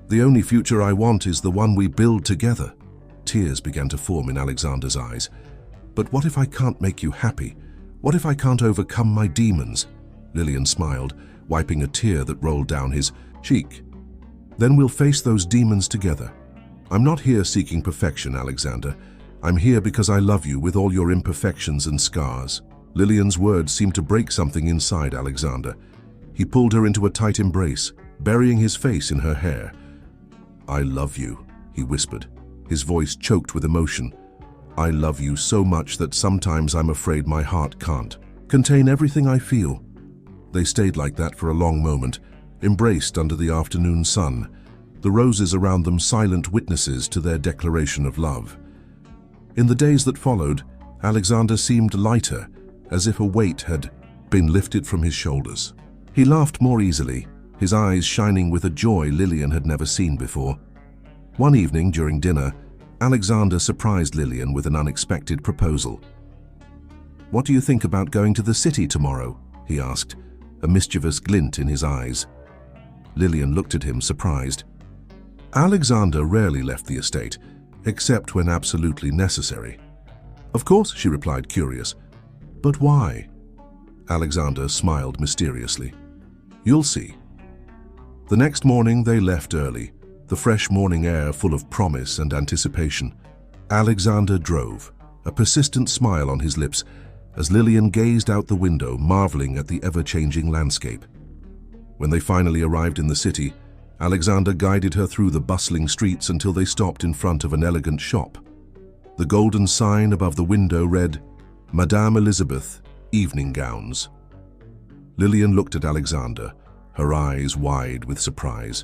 the only future I want is the one we build together." Tears began to form in Alexander's eyes. "But what if I can't make you happy? What if I can't overcome my demons?" Lillian smiled, wiping a tear that rolled down his cheek. "Then we'll face those demons together. I'm not here seeking perfection, Alexander. I'm here because I love you with all your imperfections and scars." Lillian's words seemed to break something inside Alexander. He pulled her into a tight embrace, burying his face in her hair. "I love you," he whispered, his voice choked with emotion. "I love you so much that sometimes I'm afraid my heart can't contain everything I feel." They stayed like that for a long moment, embraced under the afternoon sun, the roses around them silent witnesses to their declaration of love. In the days that followed, Alexander seemed lighter, as if a weight had been lifted from his shoulders. He laughed more easily, his eyes shining with a joy Lillian had never seen before. One evening during dinner, Alexander surprised Lillian with an unexpected proposal. "What do you think about going to the city tomorrow?" he asked, a mischievous glint in his eyes. Lillian looked at him, surprised. Alexander rarely left the estate, except when absolutely necessary. "Of course," she replied, curious. "But why?" Alexander smiled mysteriously. "You'll see." The next morning they left early, the fresh morning air full of promise and anticipation. Alexander drove, a persistent smile on his lips, as Lillian gazed out the window, marveling at the ever-changing landscape. When they finally arrived in the city, Alexander guided her through the bustling streets until they stopped in front of an elegant shop. The golden sign above the window read, "Madame Elizabeth, Evening Gowns." Lillian looked at Alexander, her eyes wide with surprise.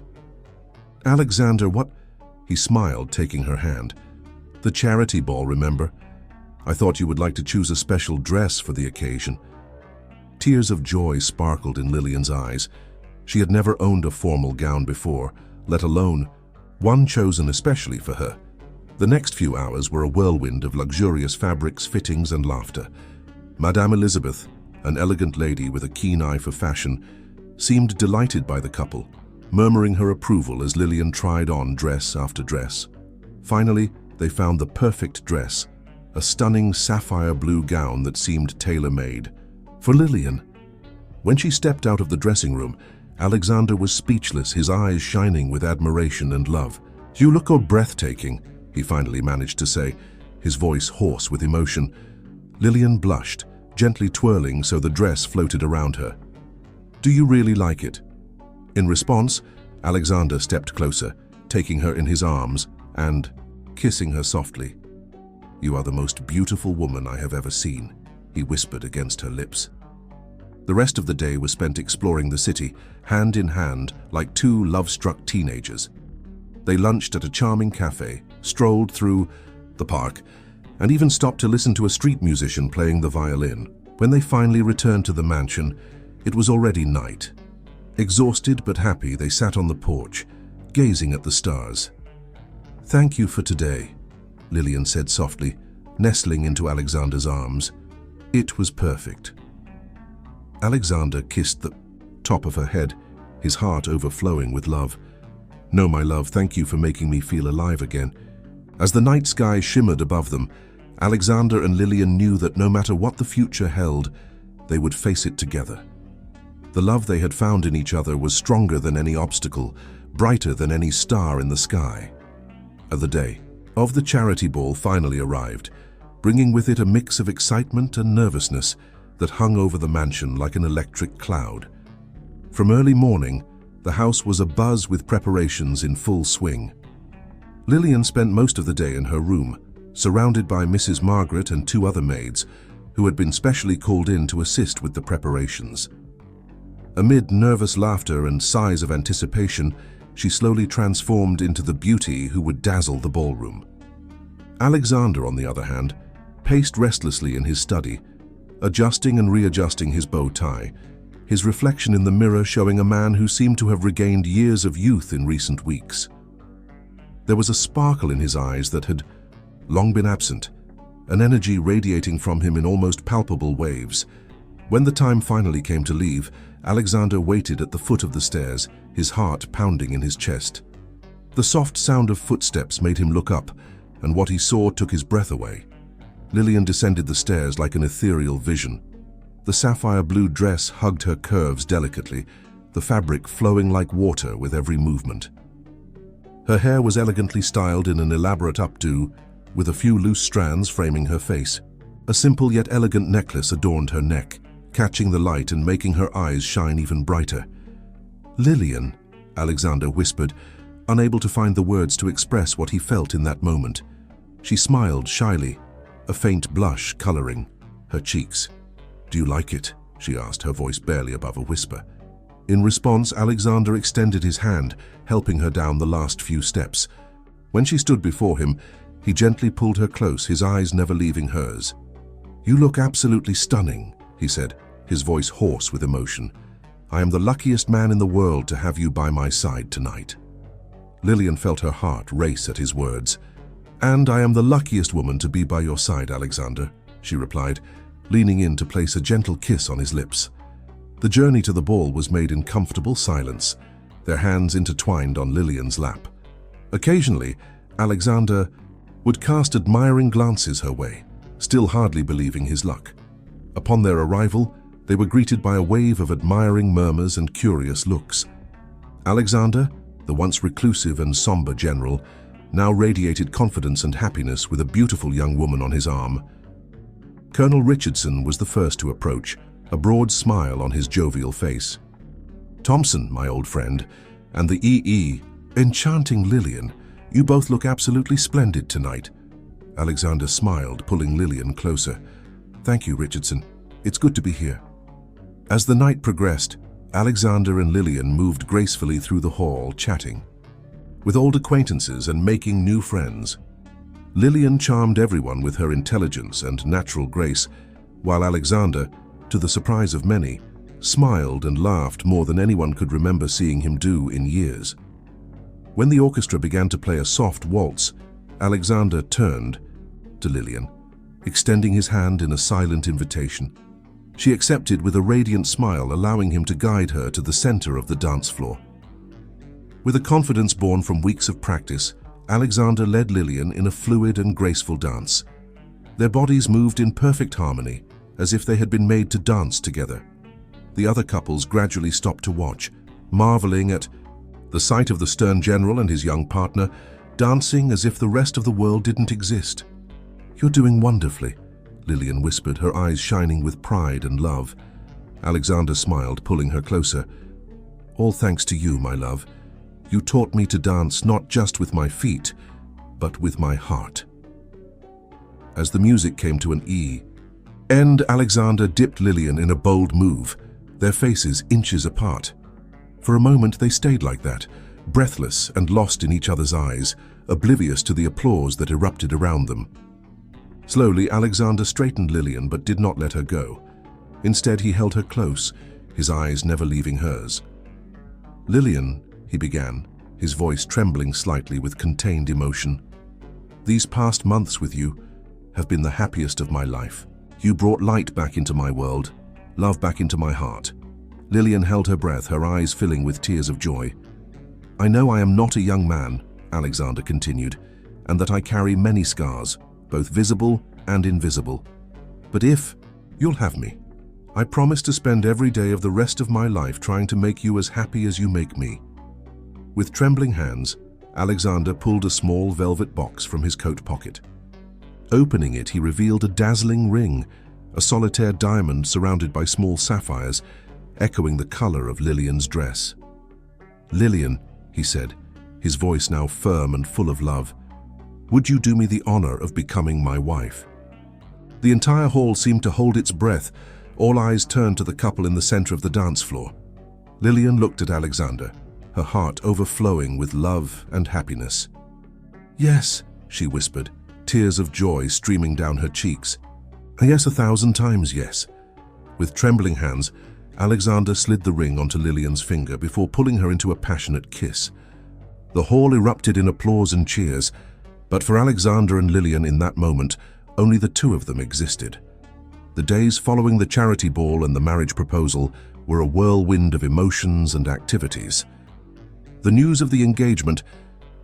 "Alexander, what?" He smiled, taking her hand. "The charity ball, remember? I thought you would like to choose a special dress for the occasion." Tears of joy sparkled in Lillian's eyes. She had never owned a formal gown before, let alone one chosen especially for her. The next few hours were a whirlwind of luxurious fabrics, fittings, and laughter. Madame Elizabeth, an elegant lady with a keen eye for fashion, seemed delighted by the couple, murmuring her approval as Lillian tried on dress after dress. Finally, they found the perfect dress, a stunning sapphire blue gown that seemed tailor-made for Lillian. When she stepped out of the dressing room, Alexander was speechless, his eyes shining with admiration and love. "You look so breathtaking," he finally managed to say, his voice hoarse with emotion. Lillian blushed, gently twirling so the dress floated around her. "Do you really like it?" In response, Alexander stepped closer, taking her in his arms and kissing her softly. "You are the most beautiful woman I have ever seen," he whispered against her lips. The rest of the day was spent exploring the city, hand in hand, like two love-struck teenagers. They lunched at a charming cafe, strolled through the park, and even stopped to listen to a street musician playing the violin. When they finally returned to the mansion, it was already night. Exhausted but happy, they sat on the porch, gazing at the stars. "Thank you for today," Lillian said softly, nestling into Alexander's arms. "It was perfect." Alexander kissed the top of her head, his heart overflowing with love. "No, my love, thank you for making me feel alive again." As the night sky shimmered above them, Alexander and Lillian knew that no matter what the future held, they would face it together. The love they had found in each other was stronger than any obstacle, brighter than any star in the sky. The day of the charity ball finally arrived, bringing with it a mix of excitement and nervousness that hung over the mansion like an electric cloud. From early morning, the house was abuzz with preparations in full swing. Lillian spent most of the day in her room, surrounded by Mrs. Margaret and two other maids, who had been specially called in to assist with the preparations. Amid nervous laughter and sighs of anticipation, she slowly transformed into the beauty who would dazzle the ballroom. Alexander, on the other hand, paced restlessly in his study, adjusting and readjusting his bow tie, his reflection in the mirror showing a man who seemed to have regained years of youth in recent weeks. There was a sparkle in his eyes that had long been absent, an energy radiating from him in almost palpable waves. When the time finally came to leave, Alexander waited at the foot of the stairs, his heart pounding in his chest. The soft sound of footsteps made him look up, and what he saw took his breath away. Lillian descended the stairs like an ethereal vision. The sapphire blue dress hugged her curves delicately, the fabric flowing like water with every movement. Her hair was elegantly styled in an elaborate updo, with a few loose strands framing her face. A simple yet elegant necklace adorned her neck, catching the light and making her eyes shine even brighter. "Lillian," Alexander whispered, unable to find the words to express what he felt in that moment. She smiled shyly, a faint blush coloring her cheeks. "Do you like it?" she asked, her voice barely above a whisper. In response, Alexander extended his hand, helping her down the last few steps. When she stood before him, he gently pulled her close, his eyes never leaving hers. "You look absolutely stunning," he said, his voice hoarse with emotion. "I am the luckiest man in the world to have you by my side tonight." Lillian felt her heart race at his words. "And I am the luckiest woman to be by your side, Alexander," she replied, leaning in to place a gentle kiss on his lips. The journey to the ball was made in comfortable silence, their hands intertwined on Lillian's lap. Occasionally, Alexander would cast admiring glances her way, still hardly believing his luck. Upon their arrival, they were greeted by a wave of admiring murmurs and curious looks. Alexander, the once reclusive and somber general, now radiated confidence and happiness with a beautiful young woman on his arm. Colonel Richardson was the first to approach, a broad smile on his jovial face. "Thompson, my old friend, and the EE, enchanting Lillian, you both look absolutely splendid tonight." Alexander smiled, pulling Lillian closer. "Thank you, Richardson. It's good to be here." As the night progressed, Alexander and Lillian moved gracefully through the hall, chatting with old acquaintances and making new friends. Lillian charmed everyone with her intelligence and natural grace, while Alexander, to the surprise of many, smiled and laughed more than anyone could remember seeing him do in years. When the orchestra began to play a soft waltz, Alexander turned to Lillian, extending his hand in a silent invitation. She accepted with a radiant smile, allowing him to guide her to the center of the dance floor. With a confidence born from weeks of practice, Alexander led Lillian in a fluid and graceful dance. Their bodies moved in perfect harmony, as if they had been made to dance together. The other couples gradually stopped to watch, marveling at the sight of the stern general and his young partner, dancing as if the rest of the world didn't exist. "You're doing wonderfully," Lillian whispered, her eyes shining with pride and love. Alexander smiled, pulling her closer. "All thanks to you, my love. You taught me to dance not just with my feet, but with my heart." As the music came to an end, Alexander dipped Lillian in a bold move, their faces inches apart. For a moment they stayed like that, breathless and lost in each other's eyes, oblivious to the applause that erupted around them. Slowly, Alexander straightened Lillian but did not let her go. Instead, he held her close, his eyes never leaving hers. "Lillian," he began, his voice trembling slightly with contained emotion, "these past months with you have been the happiest of my life. You brought light back into my world, love back into my heart." Lillian held her breath, her eyes filling with tears of joy. "I know I am not a young man," Alexander continued, "and that I carry many scars, both visible and invisible. But if you'll have me, I promise to spend every day of the rest of my life trying to make you as happy as you make me." With trembling hands, Alexander pulled a small velvet box from his coat pocket. Opening it, he revealed a dazzling ring, a solitaire diamond surrounded by small sapphires, echoing the color of Lillian's dress. "Lillian," he said, his voice now firm and full of love, "would you do me the honor of becoming my wife?" The entire hall seemed to hold its breath. All eyes turned to the couple in the center of the dance floor. Lillian looked at Alexander, her heart overflowing with love and happiness. "Yes," she whispered, tears of joy streaming down her cheeks. "Yes, 1,000 times yes." With trembling hands, Alexander slid the ring onto Lillian's finger before pulling her into a passionate kiss. The hall erupted in applause and cheers, but for Alexander and Lillian in that moment, only the two of them existed. The days following the charity ball and the marriage proposal were a whirlwind of emotions and activities. The news of the engagement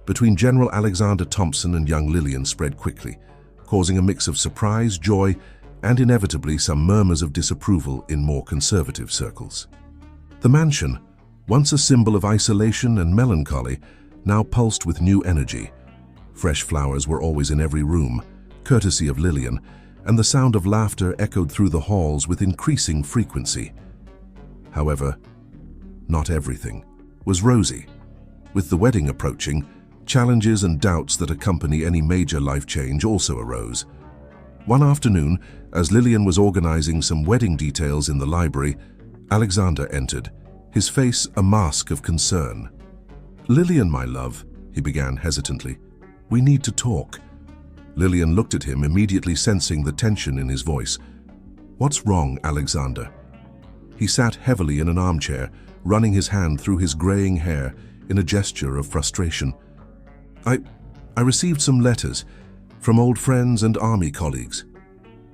between General Alexander Thompson and young Lillian spread quickly, causing a mix of surprise, joy, and inevitably some murmurs of disapproval in more conservative circles. The mansion, once a symbol of isolation and melancholy, now pulsed with new energy. Fresh flowers were always in every room, courtesy of Lillian, and the sound of laughter echoed through the halls with increasing frequency. However, not everything was rosy. With the wedding approaching, challenges and doubts that accompany any major life change also arose. One afternoon, as Lillian was organizing some wedding details in the library, Alexander entered, his face a mask of concern. "Lillian, my love," he began hesitantly, "we need to talk." Lillian looked at him, immediately sensing the tension in his voice. "What's wrong, Alexander?" He sat heavily in an armchair, running his hand through his graying hair in a gesture of frustration. I received some letters from old friends and army colleagues."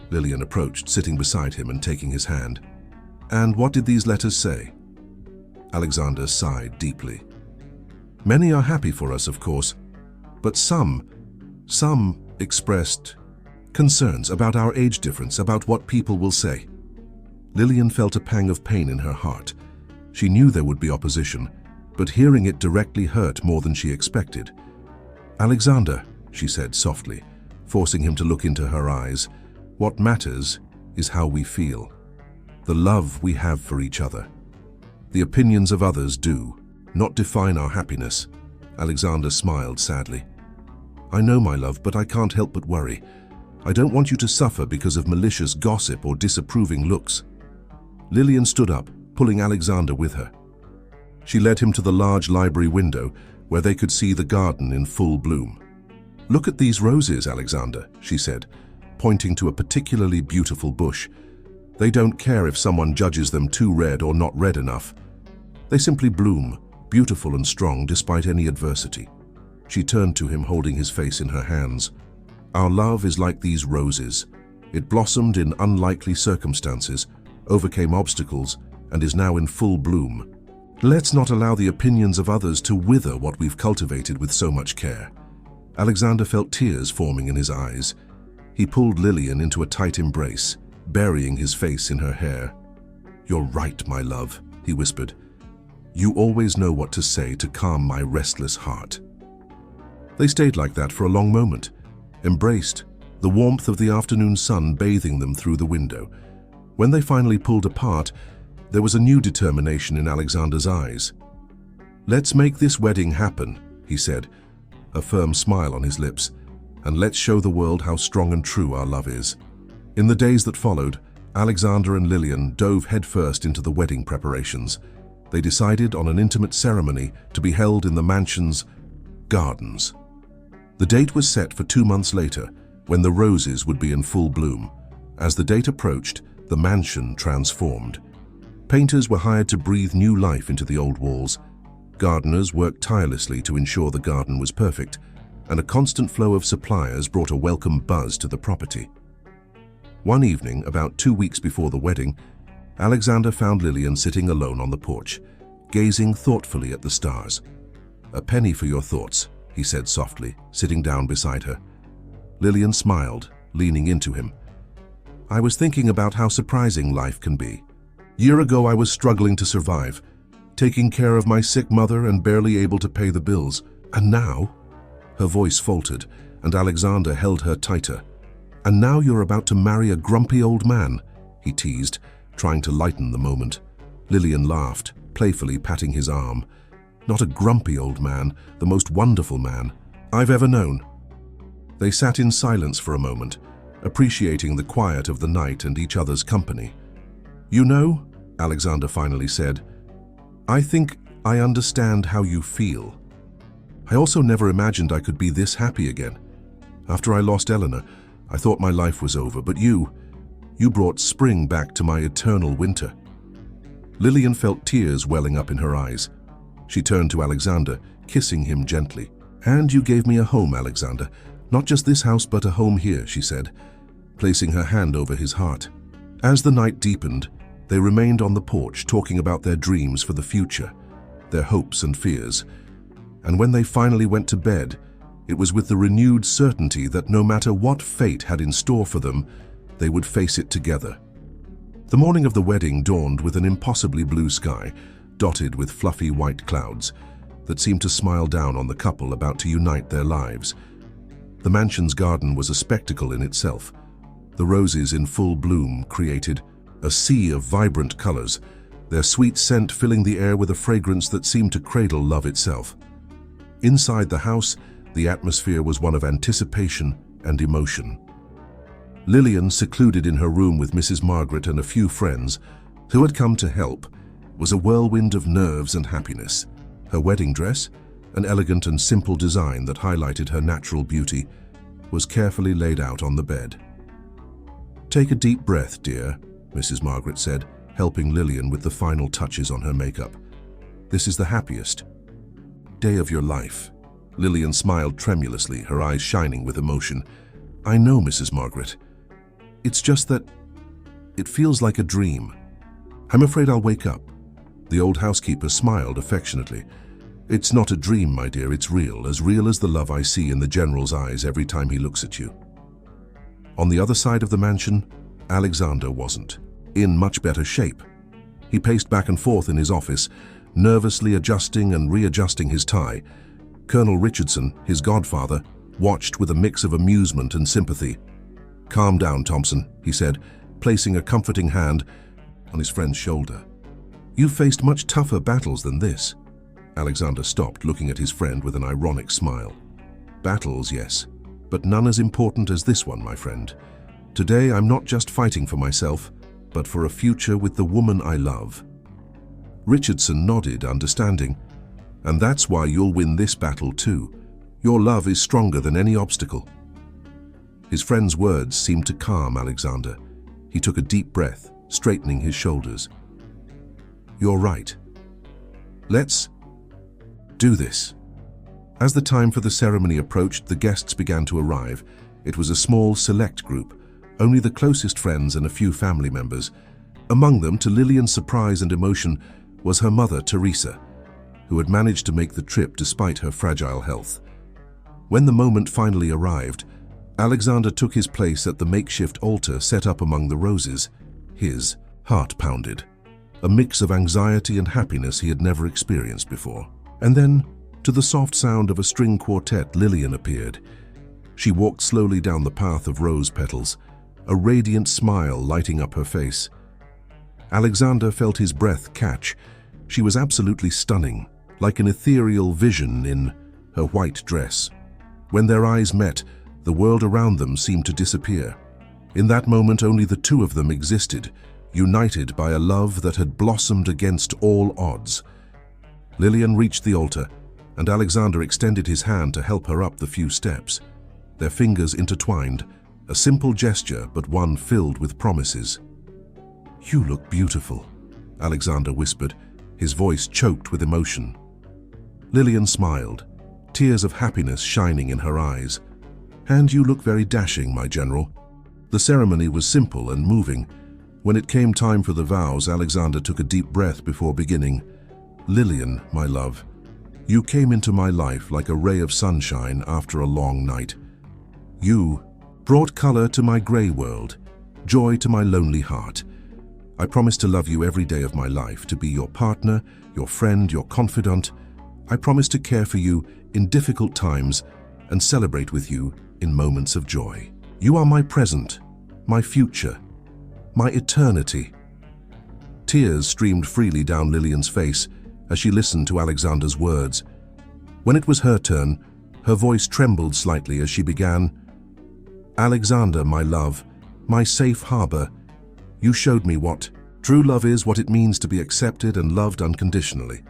Lillian approached, sitting beside him and taking his hand. "And what did these letters say?" Alexander sighed deeply. "Many are happy for us, of course, but some expressed concerns about our age difference, about what people will say." Lillian felt a pang of pain in her heart. She knew there would be opposition, but hearing it directly hurt more than she expected. "Alexander," she said softly, forcing him to look into her eyes, "what matters is how we feel, the love we have for each other. The opinions of others do not define our happiness." Alexander smiled sadly. "I know, my love, but I can't help but worry. I don't want you to suffer because of malicious gossip or disapproving looks." Lillian stood up, pulling Alexander with her. She led him to the large library window, where they could see the garden in full bloom. "Look at these roses, Alexander," she said, pointing to a particularly beautiful bush. "They don't care if someone judges them too red or not red enough. They simply bloom, beautiful and strong despite any adversity." She turned to him, holding his face in her hands. "Our love is like these roses. It blossomed in unlikely circumstances, overcame obstacles, and is now in full bloom. Let's not allow the opinions of others to wither what we've cultivated with so much care." Alexander felt tears forming in his eyes. He pulled Lillian into a tight embrace, burying his face in her hair. "You're right, my love," he whispered. "You always know what to say to calm my restless heart." They stayed like that for a long moment, embraced, the warmth of the afternoon sun bathing them through the window. When they finally pulled apart, there was a new determination in Alexander's eyes. "Let's make this wedding happen," he said, a firm smile on his lips, "and let's show the world how strong and true our love is." In the days that followed, Alexander and Lillian dove headfirst into the wedding preparations. They decided on an intimate ceremony to be held in the mansion's gardens. The date was set for 2 months later, when the roses would be in full bloom. As the date approached, the mansion transformed. Painters were hired to breathe new life into the old walls. Gardeners worked tirelessly to ensure the garden was perfect, and a constant flow of suppliers brought a welcome buzz to the property. One evening, about 2 weeks before the wedding, Alexander found Lillian sitting alone on the porch, gazing thoughtfully at the stars. "A penny for your thoughts," he said softly, sitting down beside her. Lillian smiled, leaning into him. "I was thinking about how surprising life can be. Year ago I was struggling to survive, taking care of my sick mother and barely able to pay the bills. And now? Her voice faltered, and Alexander held her tighter. And now you're about to marry a grumpy old man, he teased, trying to lighten the moment. Lillian laughed, playfully patting his arm. Not a grumpy old man, the most wonderful man I've ever known. They sat in silence for a moment, appreciating the quiet of the night and each other's company. You know, Alexander finally said, I think I understand how you feel. I also never imagined I could be this happy again. After I lost Eleanor, I thought my life was over, but you brought spring back to my eternal winter. Lillian felt tears welling up in her eyes. She turned to Alexander, kissing him gently. And you gave me a home, Alexander. Not just this house, but a home here, she said, placing her hand over his heart. As the night deepened, they remained on the porch talking about their dreams for the future, their hopes and fears. And when they finally went to bed, it was with the renewed certainty that no matter what fate had in store for them, they would face it together. The morning of the wedding dawned with an impossibly blue sky, dotted with fluffy white clouds that seemed to smile down on the couple about to unite their lives. The mansion's garden was a spectacle in itself. The roses in full bloom created a sea of vibrant colors, their sweet scent filling the air with a fragrance that seemed to cradle love itself. Inside the house, the atmosphere was one of anticipation and emotion. Lillian, secluded in her room with Mrs. Margaret and a few friends who had come to help, was a whirlwind of nerves and happiness. Her wedding dress, an elegant and simple design that highlighted her natural beauty, was carefully laid out on the bed. Take a deep breath, dear, Mrs. Margaret said, helping Lillian with the final touches on her makeup. This is the happiest day of your life. Lillian smiled tremulously, her eyes shining with emotion. I know, Mrs. Margaret. It's just that it feels like a dream. I'm afraid I'll wake up. The old housekeeper smiled affectionately. It's not a dream, my dear, it's real as the love I see in the General's eyes every time he looks at you. On the other side of the mansion, Alexander wasn't in much better shape. He paced back and forth in his office, nervously adjusting and readjusting his tie. Colonel Richardson, his godfather, watched with a mix of amusement and sympathy. Calm down, Thompson, he said, placing a comforting hand on his friend's shoulder. You've faced much tougher battles than this. Alexander stopped, looking at his friend with an ironic smile. Battles, yes, but none as important as this one, my friend. Today I'm not just fighting for myself, but for a future with the woman I love. Richardson nodded, understanding. And that's why you'll win this battle too. Your love is stronger than any obstacle. His friend's words seemed to calm Alexander. He took a deep breath, straightening his shoulders. You're right. Let's do this. As the time for the ceremony approached, the guests began to arrive. It was a small, select group, only the closest friends and a few family members. Among them, to Lillian's surprise and emotion, was her mother, Teresa, who had managed to make the trip despite her fragile health. When the moment finally arrived, Alexander took his place at the makeshift altar set up among the roses. His heart pounded, a mix of anxiety and happiness he had never experienced before. And then, to the soft sound of a string quartet, Lillian appeared. She walked slowly down the path of rose petals, a radiant smile lighting up her face. Alexander felt his breath catch. She was absolutely stunning, like an ethereal vision in her white dress. When their eyes met, the world around them seemed to disappear. In that moment, only the two of them existed, united by a love that had blossomed against all odds. Lillian reached the altar, and Alexander extended his hand to help her up the few steps. Their fingers intertwined, a simple gesture, but one filled with promises. You look beautiful, Alexander whispered, his voice choked with emotion. Lillian smiled, tears of happiness shining in her eyes. And you look very dashing, my general. The ceremony was simple and moving. When it came time for the vows, Alexander took a deep breath before beginning. Lillian, my love, you came into my life like a ray of sunshine after a long night. You brought color to my gray world, joy to my lonely heart. I promise to love you every day of my life, to be your partner, your friend, your confidant. I promise to care for you in difficult times and celebrate with you in moments of joy. You are my present, my future, my eternity." Tears streamed freely down Lillian's face as she listened to Alexander's words. When it was her turn, her voice trembled slightly as she began, "Alexander, my love, my safe harbor, you showed me what true love is, what it means to be accepted and loved unconditionally.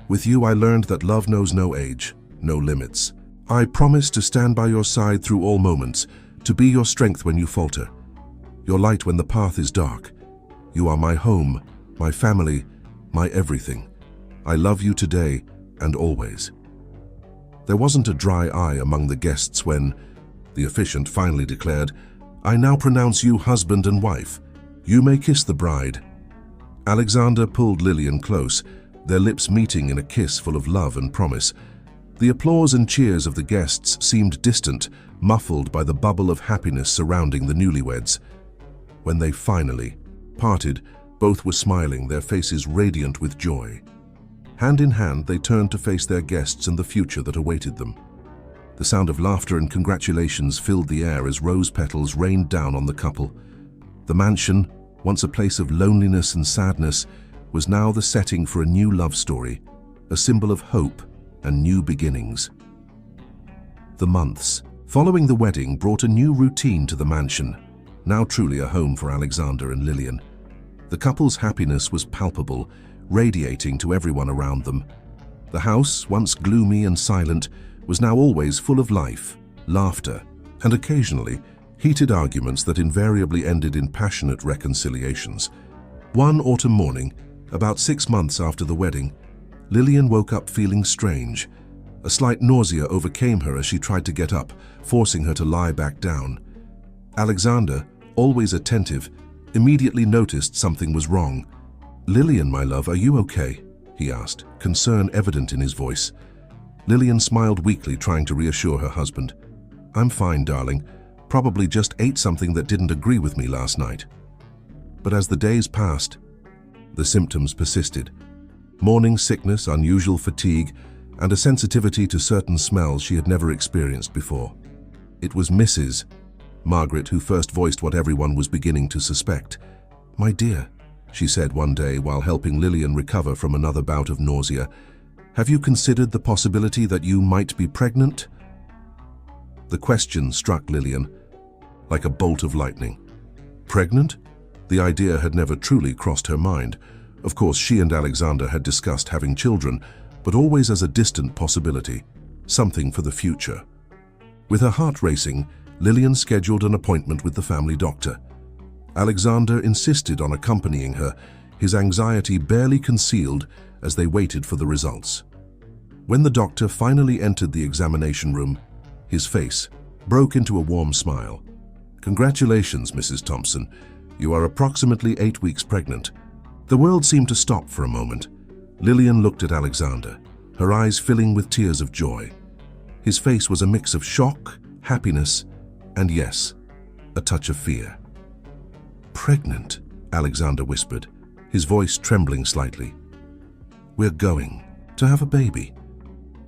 With you, I learned that love knows no age, no limits. I promise to stand by your side through all moments, to be your strength when you falter, your light when the path is dark. You are my home, my family, my everything. I love you today and always." There wasn't a dry eye among the guests when the officiant finally declared, "I now pronounce you husband and wife. You may kiss the bride." Alexander pulled Lillian close, their lips meeting in a kiss full of love and promise. The applause and cheers of the guests seemed distant, muffled by the bubble of happiness surrounding the newlyweds. When they finally parted, both were smiling, their faces radiant with joy. Hand in hand, they turned to face their guests and the future that awaited them. The sound of laughter and congratulations filled the air as rose petals rained down on the couple. The mansion, once a place of loneliness and sadness, was now the setting for a new love story, a symbol of hope and new beginnings. The months following the wedding brought a new routine to the mansion, now truly a home for Alexander and Lillian. The couple's happiness was palpable, radiating to everyone around them. The house, once gloomy and silent, was now always full of life, laughter, and occasionally heated arguments that invariably ended in passionate reconciliations. One autumn morning, about 6 months after the wedding, Lillian woke up feeling strange. A slight nausea overcame her as she tried to get up, forcing her to lie back down. Alexander, always attentive, immediately noticed something was wrong. "Lillian, my love, are you okay?" he asked, concern evident in his voice. Lillian smiled weakly, trying to reassure her husband. "I'm fine, darling. Probably just ate something that didn't agree with me last night." But as the days passed, the symptoms persisted. Morning sickness, unusual fatigue, and a sensitivity to certain smells she had never experienced before. It was Mrs. Margaret who first voiced what everyone was beginning to suspect. "My dear," she said one day while helping Lillian recover from another bout of nausea, "have you considered the possibility that you might be pregnant?" The question struck Lillian like a bolt of lightning. Pregnant? The idea had never truly crossed her mind. Of course, she and Alexander had discussed having children, but always as a distant possibility, something for the future. With her heart racing, Lillian scheduled an appointment with the family doctor. Alexander insisted on accompanying her, his anxiety barely concealed as they waited for the results. When the doctor finally entered the examination room, his face broke into a warm smile. "Congratulations, Mrs. Thompson. You are approximately 8 weeks pregnant." The world seemed to stop for a moment. Lillian looked at Alexander, her eyes filling with tears of joy. His face was a mix of shock, happiness, and yes, a touch of fear. "Pregnant?" Alexander whispered, his voice trembling slightly. "We're going to have a baby."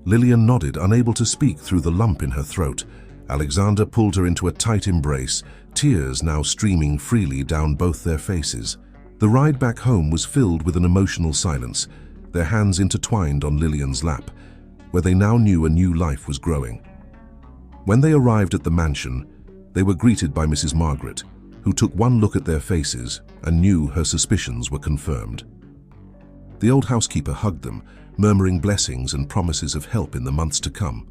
Lillian nodded, unable to speak through the lump in her throat. Alexander pulled her into a tight embrace, tears now streaming freely down both their faces. The ride back home was filled with an emotional silence, their hands intertwined on Lillian's lap, where they now knew a new life was growing. When they arrived at the mansion, they were greeted by Mrs. Margaret, who took one look at their faces and knew her suspicions were confirmed. The old housekeeper hugged them, murmuring blessings and promises of help in the months to come.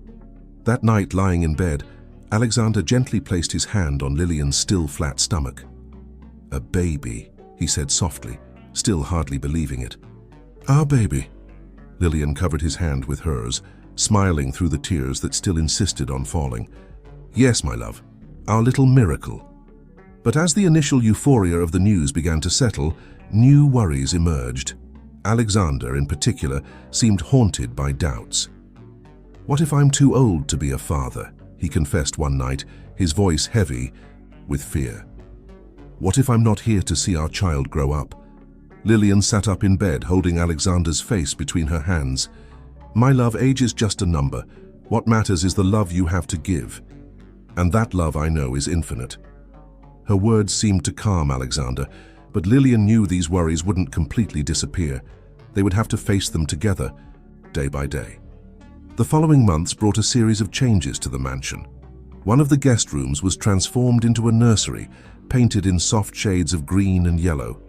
That night, lying in bed, Alexander gently placed his hand on Lillian's still flat stomach. "A baby," he said softly, still hardly believing it. "Our baby." Lillian covered his hand with hers, smiling through the tears that still insisted on falling. "Yes, my love, our little miracle." But as the initial euphoria of the news began to settle, new worries emerged. Alexander, in particular, seemed haunted by doubts. "What if I'm too old to be a father?" he confessed one night, his voice heavy with fear. "What if I'm not here to see our child grow up?" Lillian sat up in bed, holding Alexander's face between her hands. "My love, age is just a number. What matters is the love you have to give, and that love I know is infinite." Her words seemed to calm Alexander, but Lillian knew these worries wouldn't completely disappear. They would have to face them together, day by day. The following months brought a series of changes to the mansion. One of the guest rooms was transformed into a nursery, painted in soft shades of green and yellow.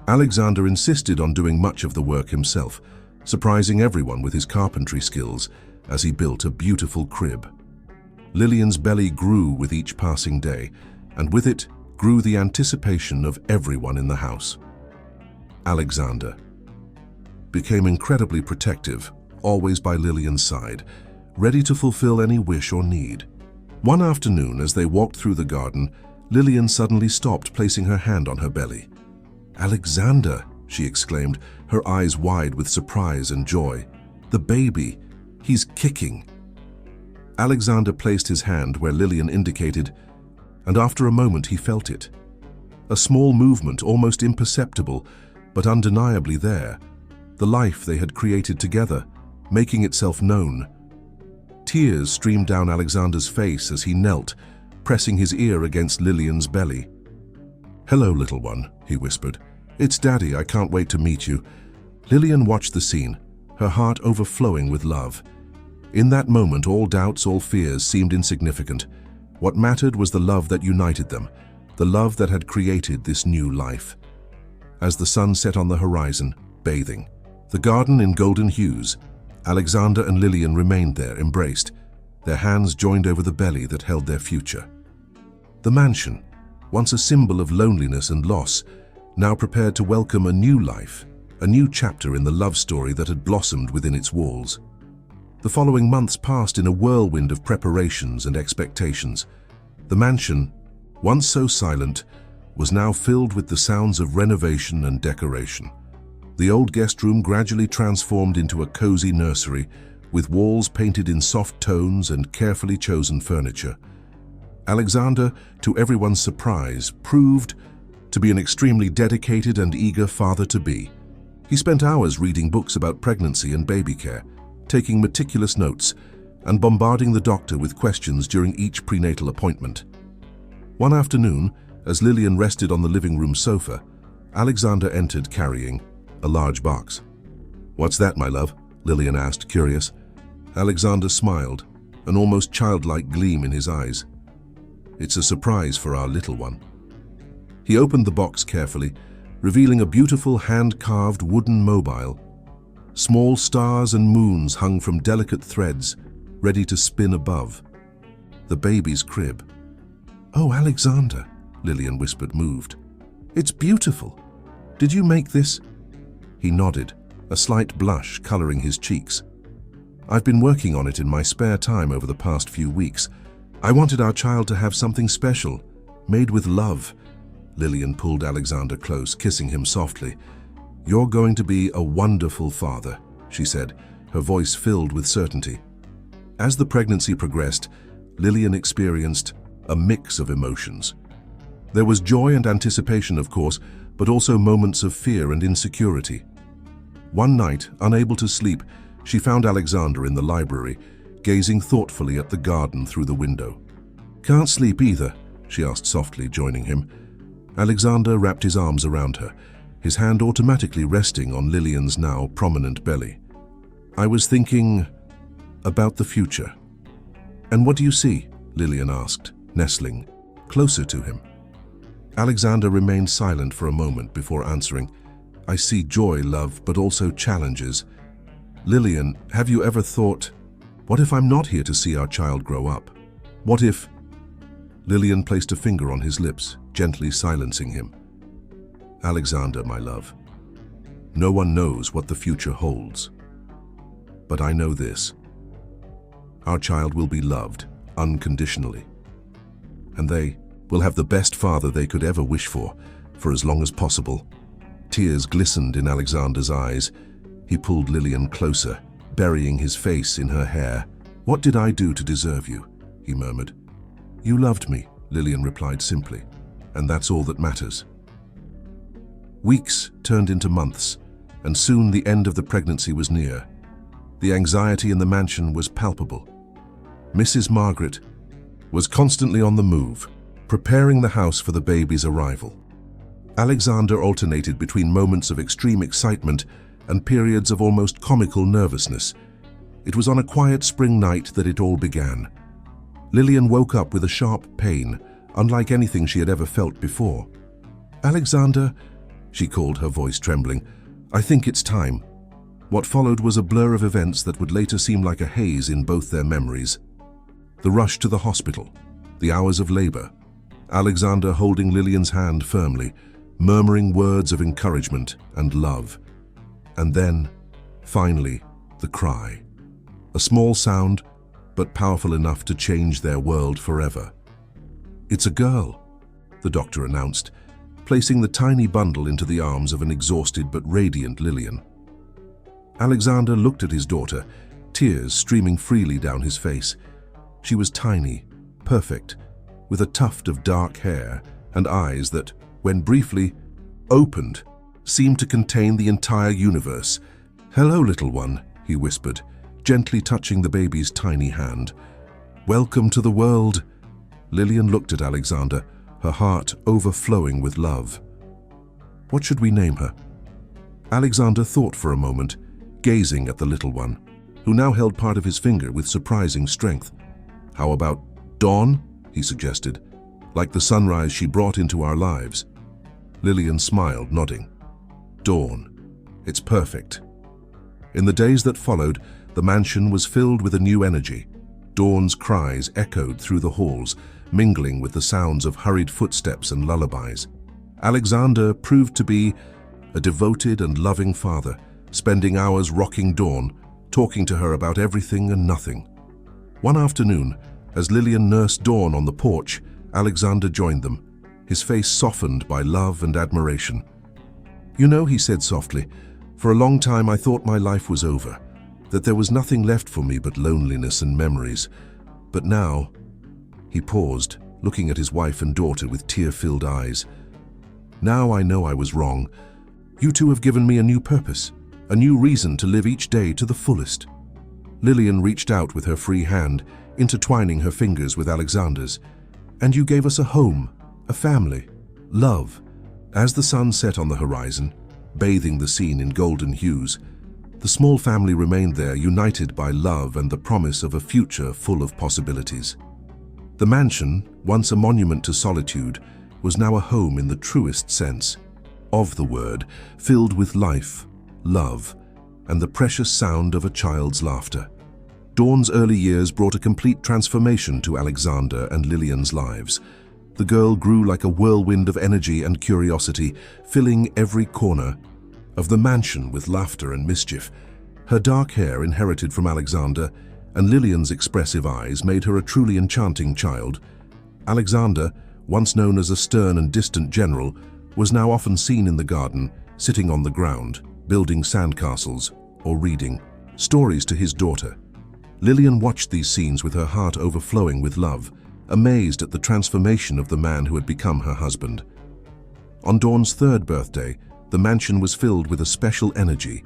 Alexander insisted on doing much of the work himself, surprising everyone with his carpentry skills as he built a beautiful crib. Lillian's belly grew with each passing day, and with it grew the anticipation of everyone in the house. Alexander became incredibly protective, always by Lillian's side, ready to fulfill any wish or need. One afternoon, as they walked through the garden, Lillian suddenly stopped, placing her hand on her belly. "Alexander," she exclaimed, her eyes wide with surprise and joy. "The baby, he's kicking." Alexander placed his hand where Lillian indicated, and after a moment he felt it. A small movement, almost imperceptible, but undeniably there. The life they had created together, making itself known. Tears streamed down Alexander's face as he knelt, pressing his ear against Lillian's belly. "Hello, little one," he whispered. "It's Daddy, I can't wait to meet you." Lillian watched the scene, her heart overflowing with love. In that moment, all doubts, all fears seemed insignificant. What mattered was the love that united them, the love that had created this new life. As the sun set on the horizon, bathing the garden in golden hues, Alexander and Lillian remained there, embraced, their hands joined over the belly that held their future. The mansion, once a symbol of loneliness and loss, now prepared to welcome a new life, a new chapter in the love story that had blossomed within its walls. The following months passed in a whirlwind of preparations and expectations. The mansion, once so silent, was now filled with the sounds of renovation and decoration. The old guest room gradually transformed into a cozy nursery, with walls painted in soft tones and carefully chosen furniture. Alexander, to everyone's surprise, proved to be an extremely dedicated and eager father-to-be. He spent hours reading books about pregnancy and baby care, taking meticulous notes, and bombarding the doctor with questions during each prenatal appointment. One afternoon, as Lillian rested on the living room sofa, Alexander entered carrying a large box. "What's that, my love?" Lillian asked, curious. Alexander smiled, an almost childlike gleam in his eyes. "It's a surprise for our little one." He opened the box carefully, revealing a beautiful hand-carved wooden mobile. Small stars and moons hung from delicate threads, ready to spin above. The baby's crib. "Oh, Alexander," Lillian whispered, moved. "It's beautiful. Did you make this?" He nodded, a slight blush coloring his cheeks. "I've been working on it in my spare time over the past few weeks. I wanted our child to have something special, made with love." Lillian pulled Alexander close, kissing him softly. "You're going to be a wonderful father," she said, her voice filled with certainty. As the pregnancy progressed, Lillian experienced a mix of emotions. There was joy and anticipation, of course, but also moments of fear and insecurity. One night, unable to sleep, she found Alexander in the library, gazing thoughtfully at the garden through the window. "Can't sleep either?" she asked softly, joining him. Alexander wrapped his arms around her, his hand automatically resting on Lillian's now prominent belly. "I was thinking about the future." "And what do you see?" Lillian asked, nestling closer to him. Alexander remained silent for a moment before answering. "I see joy, love, but also challenges." "Lillian, have you ever thought, what if I'm not here to see our child grow up? What if—" Lillian placed a finger on his lips, gently silencing him. "Alexander, my love, no one knows what the future holds. But I know this. Our child will be loved unconditionally. And they will have the best father they could ever wish for as long as possible." Tears glistened in Alexander's eyes. He pulled Lillian closer, burying his face in her hair. "What did I do to deserve you?" he murmured. "You loved me," Lillian replied simply, "and that's all that matters." Weeks turned into months, and soon the end of the pregnancy was near. The anxiety in the mansion was palpable. Mrs. Margaret was constantly on the move, preparing the house for the baby's arrival. Alexander alternated between moments of extreme excitement and periods of almost comical nervousness. It was on a quiet spring night that it all began. Lillian woke up with a sharp pain, unlike anything she had ever felt before. "Alexander," she called, her voice trembling, "I think it's time." What followed was a blur of events that would later seem like a haze in both their memories. The rush to the hospital, the hours of labor, Alexander holding Lillian's hand firmly, murmuring words of encouragement and love. And then, finally, the cry. A small sound, but powerful enough to change their world forever. "It's a girl," the doctor announced, placing the tiny bundle into the arms of an exhausted but radiant Lillian. Alexander looked at his daughter, tears streaming freely down his face. She was tiny, perfect, with a tuft of dark hair and eyes that, when briefly opened, seemed to contain the entire universe. "Hello, little one," he whispered, gently touching the baby's tiny hand. "Welcome to the world." Lillian looked at Alexander, her heart overflowing with love. "What should we name her?" Alexander thought for a moment, gazing at the little one, who now held part of his finger with surprising strength. "How about Dawn?" he suggested, "like the sunrise she brought into our lives." Lillian smiled, nodding. "Dawn. It's perfect." In the days that followed, the mansion was filled with a new energy. Dawn's cries echoed through the halls, mingling with the sounds of hurried footsteps and lullabies. Alexander proved to be a devoted and loving father, spending hours rocking Dawn, talking to her about everything and nothing. One afternoon, as Lillian nursed Dawn on the porch, Alexander joined them, his face softened by love and admiration. "You know," he said softly, "for a long time I thought my life was over, that there was nothing left for me but loneliness and memories. But now—" He paused, looking at his wife and daughter with tear-filled eyes. "Now I know I was wrong. You two have given me a new purpose, a new reason to live each day to the fullest." Lillian reached out with her free hand, intertwining her fingers with Alexander's. "And you gave us a home, a family, love." As the sun set on the horizon, bathing the scene in golden hues, the small family remained there, united by love and the promise of a future full of possibilities. The mansion, once a monument to solitude, was now a home in the truest sense of the word, filled with life, love, and the precious sound of a child's laughter. Dawn's early years brought a complete transformation to Alexander and Lillian's lives. The girl grew like a whirlwind of energy and curiosity, filling every corner of the mansion with laughter and mischief. Her dark hair, inherited from Alexander, and Lillian's expressive eyes made her a truly enchanting child. Alexander, once known as a stern and distant general, was now often seen in the garden, sitting on the ground, building sandcastles or reading stories to his daughter. Lillian watched these scenes with her heart overflowing with love, amazed at the transformation of the man who had become her husband. On Dawn's third birthday, the mansion was filled with a special energy.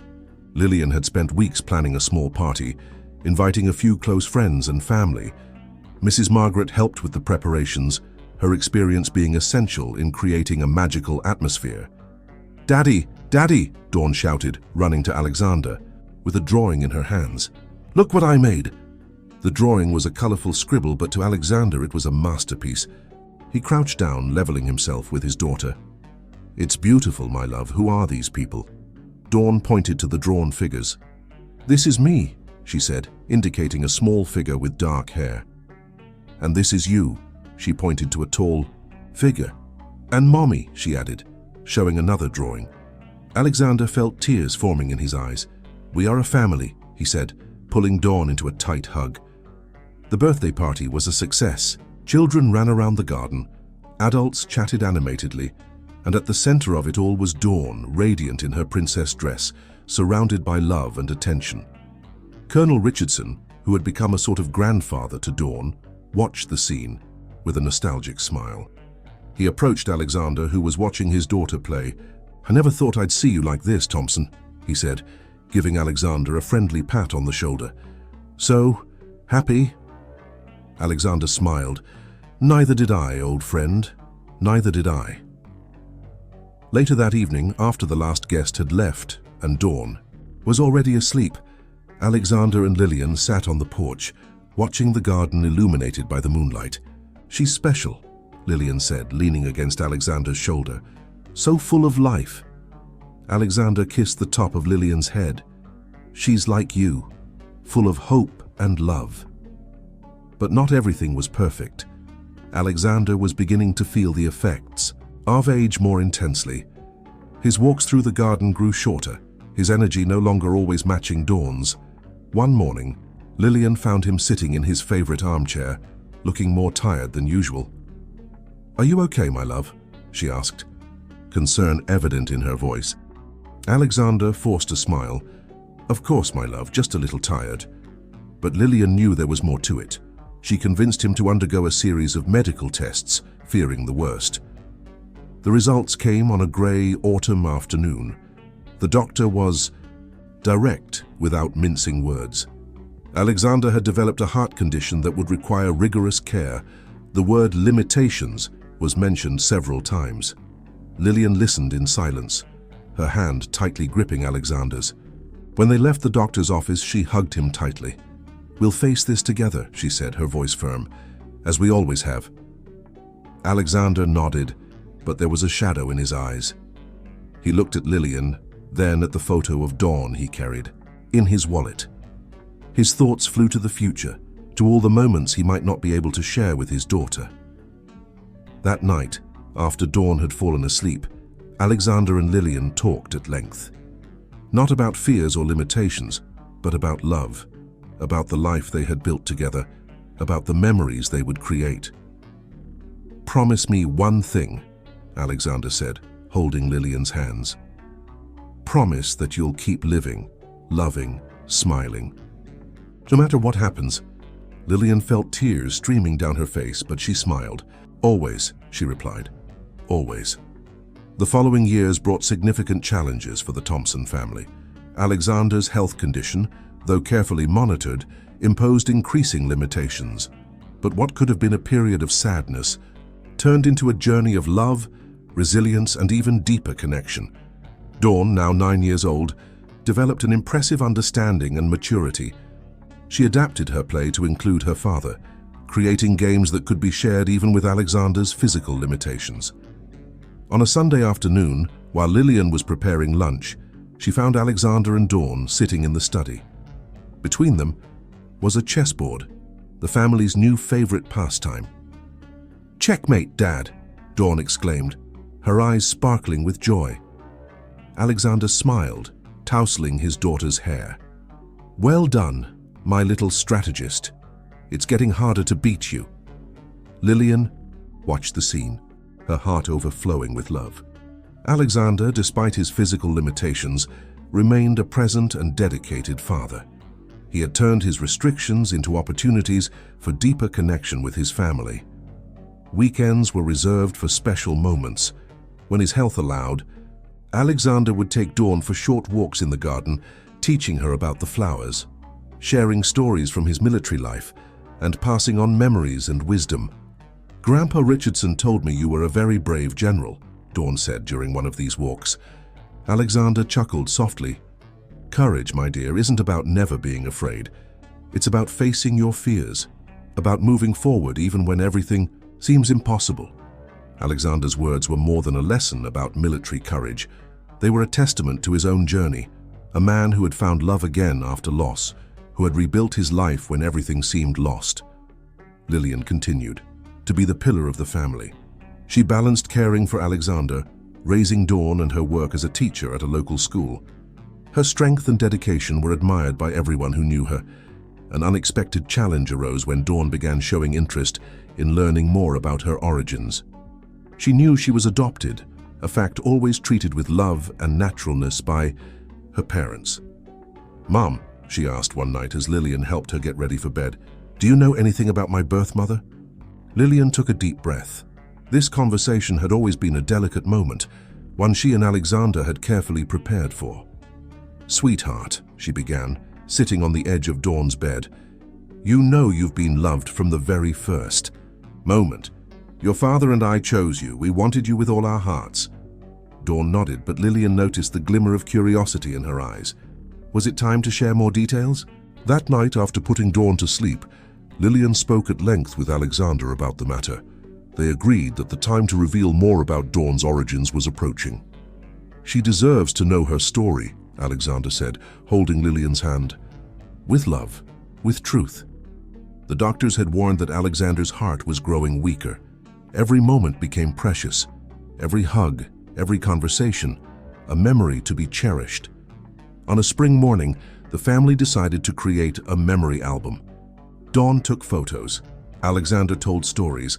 Lillian had spent weeks planning a small party, inviting a few close friends and family. Mrs. Margaret helped with the preparations, her experience being essential in creating a magical atmosphere. "Daddy, Daddy!" Dawn shouted, running to Alexander, with a drawing in her hands. "Look what I made!" The drawing was a colorful scribble, but to Alexander it was a masterpiece. He crouched down, leveling himself with his daughter. "It's beautiful, my love. Who are these people?" Dawn pointed to the drawn figures. "This is me," she said, indicating a small figure with dark hair. "And this is you," she pointed to a tall figure. "And Mommy," she added, showing another drawing. Alexander felt tears forming in his eyes. "We are a family," he said, pulling Dawn into a tight hug. The birthday party was a success. Children ran around the garden, adults chatted animatedly, and at the center of it all was Dawn, radiant in her princess dress, surrounded by love and attention. Colonel Richardson, who had become a sort of grandfather to Dawn, watched the scene with a nostalgic smile. He approached Alexander, who was watching his daughter play. "I never thought I'd see you like this, Thompson," he said, giving Alexander a friendly pat on the shoulder. "So, happy?" Alexander smiled. "Neither did I, old friend. Neither did I." Later that evening, after the last guest had left and Dawn was already asleep, Alexander and Lillian sat on the porch, watching the garden illuminated by the moonlight. "She's special," Lillian said, leaning against Alexander's shoulder. "So full of life." Alexander kissed the top of Lillian's head. "She's like you, full of hope and love." But not everything was perfect. Alexander was beginning to feel the effects of age more intensely. His walks through the garden grew shorter, his energy no longer always matching Dawn's. One morning, Lillian found him sitting in his favorite armchair, looking more tired than usual. "Are you okay, my love?" she asked, concern evident in her voice. Alexander forced a smile. "Of course, my love, just a little tired." But Lillian knew there was more to it. She convinced him to undergo a series of medical tests, fearing the worst. The results came on a grey autumn afternoon. The doctor was direct, without mincing words. Alexander had developed a heart condition that would require rigorous care. The word limitations was mentioned several times. Lillian listened in silence, her hand tightly gripping Alexander's. When they left the doctor's office, she hugged him tightly. "We'll face this together," she said, her voice firm, "as we always have." Alexander nodded, but there was a shadow in his eyes. He looked at Lillian, then at the photo of Dawn he carried, in his wallet. His thoughts flew to the future, to all the moments he might not be able to share with his daughter. That night, after Dawn had fallen asleep, Alexander and Lillian talked at length. Not about fears or limitations, but about love, about the life they had built together, about the memories they would create. "Promise me one thing," Alexander said, holding Lillian's hands. "Promise that you'll keep living, loving, smiling. No matter what happens." Lillian felt tears streaming down her face, but she smiled. "Always," she replied. "Always." The following years brought significant challenges for the Thompson family. Alexander's health condition, though carefully monitored, imposed increasing limitations. But what could have been a period of sadness turned into a journey of love, resilience, and even deeper connection. Dawn, now 9 years old, developed an impressive understanding and maturity. She adapted her play to include her father, creating games that could be shared even with Alexander's physical limitations. On a Sunday afternoon, while Lillian was preparing lunch, she found Alexander and Dawn sitting in the study. Between them was a chessboard, the family's new favorite pastime. "Checkmate, Dad!" Dawn exclaimed, her eyes sparkling with joy. Alexander smiled, tousling his daughter's hair. "Well done, my little strategist. It's getting harder to beat you." Lillian watched the scene, her heart overflowing with love. Alexander, despite his physical limitations, remained a present and dedicated father. He had turned his restrictions into opportunities for deeper connection with his family. Weekends were reserved for special moments. When his health allowed, Alexander would take Dawn for short walks in the garden, teaching her about the flowers, sharing stories from his military life, and passing on memories and wisdom. "Grandpa Richardson told me you were a very brave general," Dawn said during one of these walks. Alexander chuckled softly. "Courage, my dear, isn't about never being afraid. It's about facing your fears, about moving forward even when everything seems impossible." Alexander's words were more than a lesson about military courage. They were a testament to his own journey, a man who had found love again after loss, who had rebuilt his life when everything seemed lost. Lillian continued to be the pillar of the family. She balanced caring for Alexander, raising Dawn, and her work as a teacher at a local school. Her strength and dedication were admired by everyone who knew her. An unexpected challenge arose when Dawn began showing interest in learning more about her origins. She knew she was adopted, a fact always treated with love and naturalness by her parents. "Mom," she asked one night as Lillian helped her get ready for bed, "do you know anything about my birth mother?" Lillian took a deep breath. This conversation had always been a delicate moment, one she and Alexander had carefully prepared for. "Sweetheart," she began, sitting on the edge of Dawn's bed, You know you've been loved from the very first moment. Your father and I chose you. We wanted you with all our hearts." Dawn nodded, but Lillian noticed the glimmer of curiosity in her eyes. Was it time to share more details? That night, after putting Dawn to sleep, Lillian spoke at length with Alexander about the matter. They agreed that the time to reveal more about Dawn's origins was approaching. "She deserves to know her story," Alexander said, holding Lillian's hand. "With love, with truth." The doctors had warned that Alexander's heart was growing weaker. Every moment became precious. Every hug, every conversation, a memory to be cherished. On a spring morning, the family decided to create a memory album. Dawn took photos, Alexander told stories,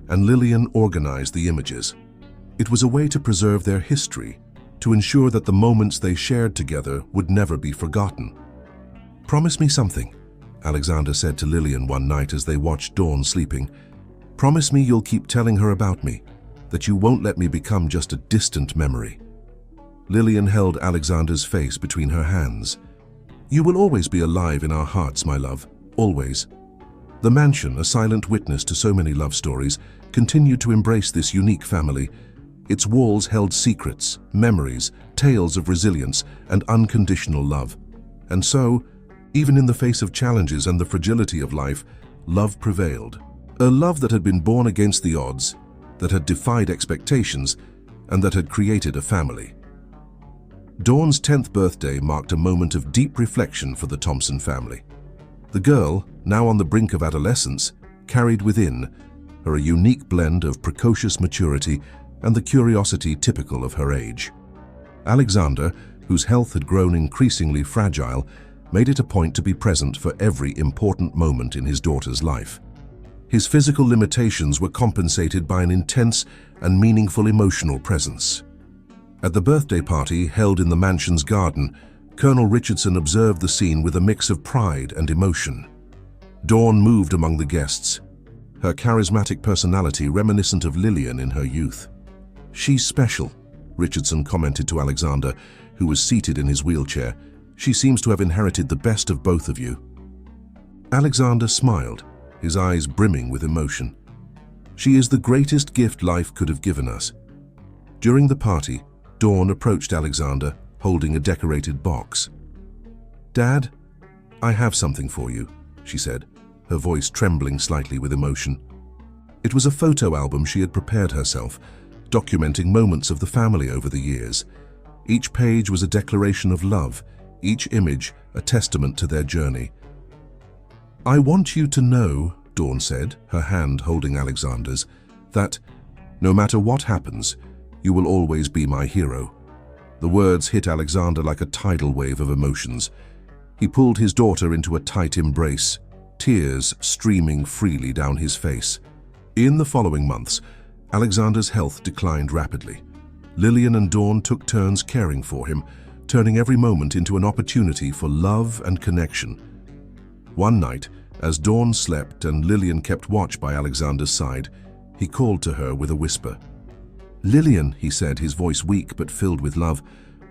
and Lillian organized the images. It was a way to preserve their history, to ensure that the moments they shared together would never be forgotten. "Promise me something," Alexander said to Lillian one night as they watched Dawn sleeping. "Promise me you'll keep telling her about me, that you won't let me become just a distant memory." Lillian held Alexander's face between her hands. "You will always be alive in our hearts, my love, always." The mansion, a silent witness to so many love stories, continued to embrace this unique family. Its walls held secrets, memories, tales of resilience, and unconditional love. And so, even in the face of challenges and the fragility of life, love prevailed. A love that had been born against the odds, that had defied expectations, and that had created a family. Dawn's 10th birthday marked a moment of deep reflection for the Thompson family. The girl, now on the brink of adolescence, carried within her a unique blend of precocious maturity and the curiosity typical of her age. Alexander, whose health had grown increasingly fragile, made it a point to be present for every important moment in his daughter's life. His physical limitations were compensated by an intense and meaningful emotional presence. At the birthday party held in the mansion's garden, Colonel Richardson observed the scene with a mix of pride and emotion. Dawn moved among the guests, her charismatic personality reminiscent of Lillian in her youth. "She's special," Richardson commented to Alexander, who was seated in his wheelchair. "She seems to have inherited the best of both of you." Alexander smiled, his eyes brimming with emotion. "She is the greatest gift life could have given us." During the party, Dawn approached Alexander, holding a decorated box. "Dad, I have something for you," she said, her voice trembling slightly with emotion. It was a photo album she had prepared herself, documenting moments of the family over the years. Each page was a declaration of love, each image a testament to their journey. "I want you to know," Dawn said, her hand holding Alexander's, "that no matter what happens, you will always be my hero." The words hit Alexander like a tidal wave of emotions. He pulled his daughter into a tight embrace, tears streaming freely down his face. In the following months, Alexander's health declined rapidly. Lillian and Dawn took turns caring for him, turning every moment into an opportunity for love and connection. One night, as Dawn slept and Lillian kept watch by Alexander's side, he called to her with a whisper. "Lillian," he said, his voice weak but filled with love,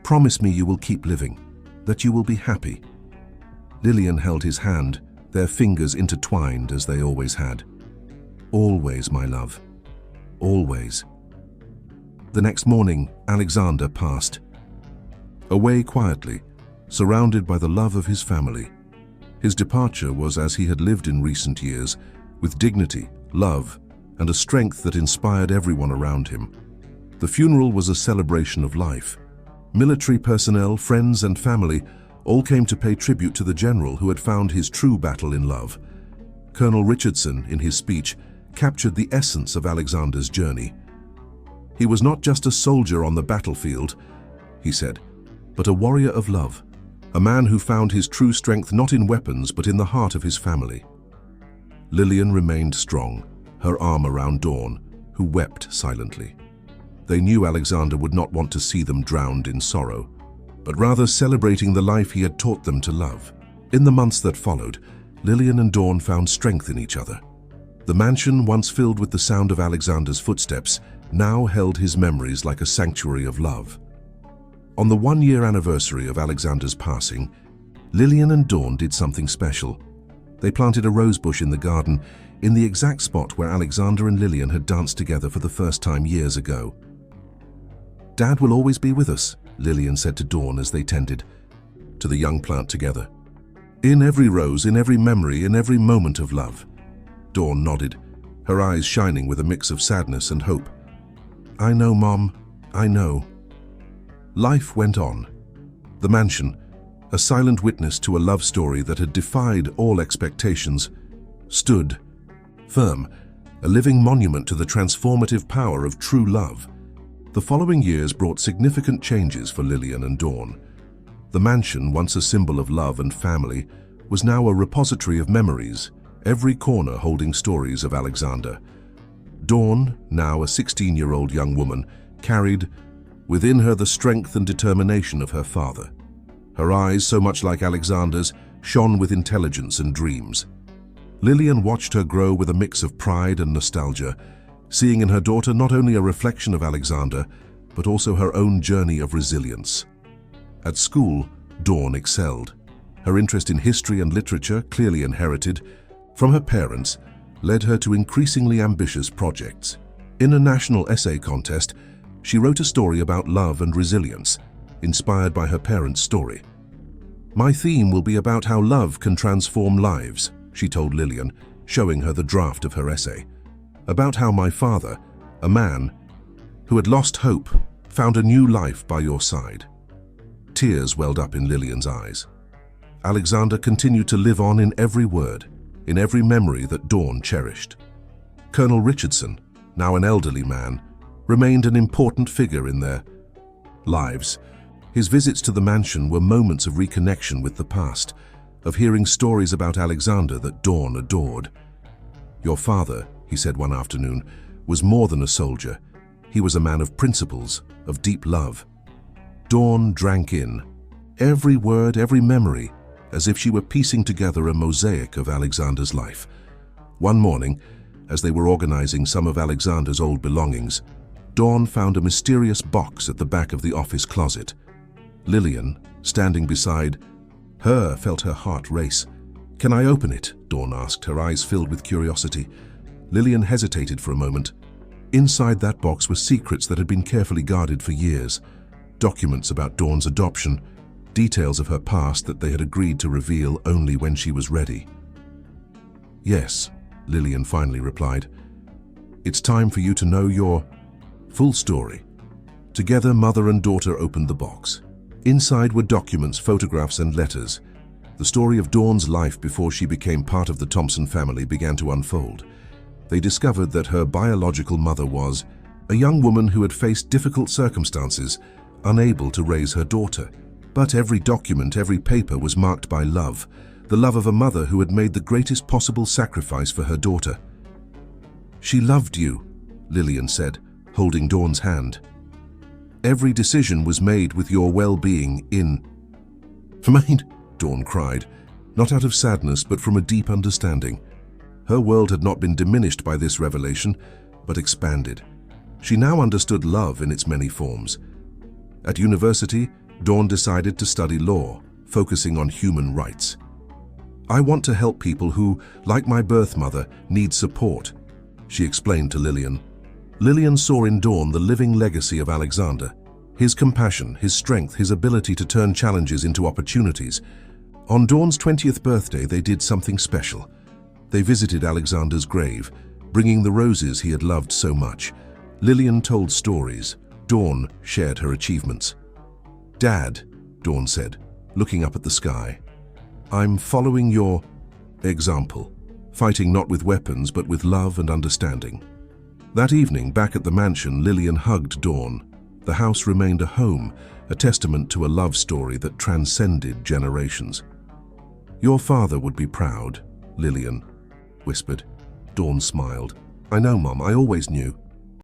"promise me you will keep living, that you will be happy." Lillian held his hand, their fingers intertwined as they always had. "Always, my love. Always." The next morning, Alexander passed. Away quietly, surrounded by the love of his family. His departure was as he had lived in recent years, with dignity, love, and a strength that inspired everyone around him. The funeral was a celebration of life. Military personnel, friends, and family all came to pay tribute to the general who had found his true battle in love. Colonel Richardson, in his speech, captured the essence of Alexander's journey. "He was not just a soldier on the battlefield," he said, "but a warrior of love, a man who found his true strength not in weapons but in the heart of his family." Lillian remained strong, her arm around Dawn, who wept silently. They knew Alexander would not want to see them drowned in sorrow, but rather celebrating the life he had taught them to love. In the months that followed, Lillian and Dawn found strength in each other. The mansion, once filled with the sound of Alexander's footsteps, now held his memories like a sanctuary of love. On the one-year anniversary of Alexander's passing, Lillian and Dawn did something special. They planted a rose bush in the garden, in the exact spot where Alexander and Lillian had danced together for the first time years ago. "Dad will always be with us," Lillian said to Dawn as they tended to the young plant together. "In every rose, in every memory, in every moment of love." Dawn nodded, her eyes shining with a mix of sadness and hope. "I know, Mom, I know." Life went on. The mansion, a silent witness to a love story that had defied all expectations, stood firm, a living monument to the transformative power of true love. The following years brought significant changes for Lillian and Dawn. The mansion, once a symbol of love and family, was now a repository of memories, every corner holding stories of Alexander. Dawn, now a 16-year-old young woman, carried within her the strength and determination of her father. Her eyes, so much like Alexander's, shone with intelligence and dreams. Lillian watched her grow with a mix of pride and nostalgia, seeing in her daughter not only a reflection of Alexander, but also her own journey of resilience. At school, Dawn excelled. Her interest in history and literature, clearly inherited from her parents, led her to increasingly ambitious projects. In a national essay contest, she wrote a story about love and resilience, inspired by her parents' story. "My theme will be about how love can transform lives," she told Lillian, showing her the draft of her essay. "About how my father, a man who had lost hope, found a new life by your side." Tears welled up in Lillian's eyes. Alexander continued to live on in every word, in every memory that Dawn cherished. Colonel Richardson, now an elderly man, remained an important figure in their lives. His visits to the mansion were moments of reconnection with the past, of hearing stories about Alexander that Dawn adored. "Your father," he said one afternoon, "was more than a soldier. He was a man of principles, of deep love." Dawn drank in every word, every memory, as if she were piecing together a mosaic of Alexander's life. One morning, as they were organizing some of Alexander's old belongings, Dawn found a mysterious box at the back of the office closet. Lillian, standing beside her, felt her heart race. "Can I open it?" Dawn asked, her eyes filled with curiosity. Lillian hesitated for a moment. Inside that box were secrets that had been carefully guarded for years. Documents about Dawn's adoption, details of her past that they had agreed to reveal only when she was ready. "Yes," Lillian finally replied. "It's time for you to know your full story." Together, mother and daughter opened the box. Inside were documents, photographs, and letters. The story of Dawn's life before she became part of the Thompson family began to unfold. They discovered that her biological mother was a young woman who had faced difficult circumstances, unable to raise her daughter. But every document, every paper was marked by love, the love of a mother who had made the greatest possible sacrifice for her daughter. "She loved you," Lillian said, holding Dawn's hand. "Every decision was made with your well-being in mind," Dawn cried, not out of sadness but from a deep understanding. Her world had not been diminished by this revelation, but expanded. She now understood love in its many forms. At university, Dawn decided to study law, focusing on human rights. "I want to help people who, like my birth mother, need support," she explained to Lillian. Lillian saw in Dawn the living legacy of Alexander, his compassion, his strength, his ability to turn challenges into opportunities. On Dawn's 20th birthday, they did something special. They visited Alexander's grave, bringing the roses he had loved so much. Lillian told stories. Dawn shared her achievements. "Dad," Dawn said, looking up at the sky, "I'm following your example, fighting not with weapons but with love and understanding." That evening, back at the mansion, Lillian hugged Dawn. The house remained a home, a testament to a love story that transcended generations. "Your father would be proud," Lillian whispered. Dawn smiled. "I know, Mom, I always knew."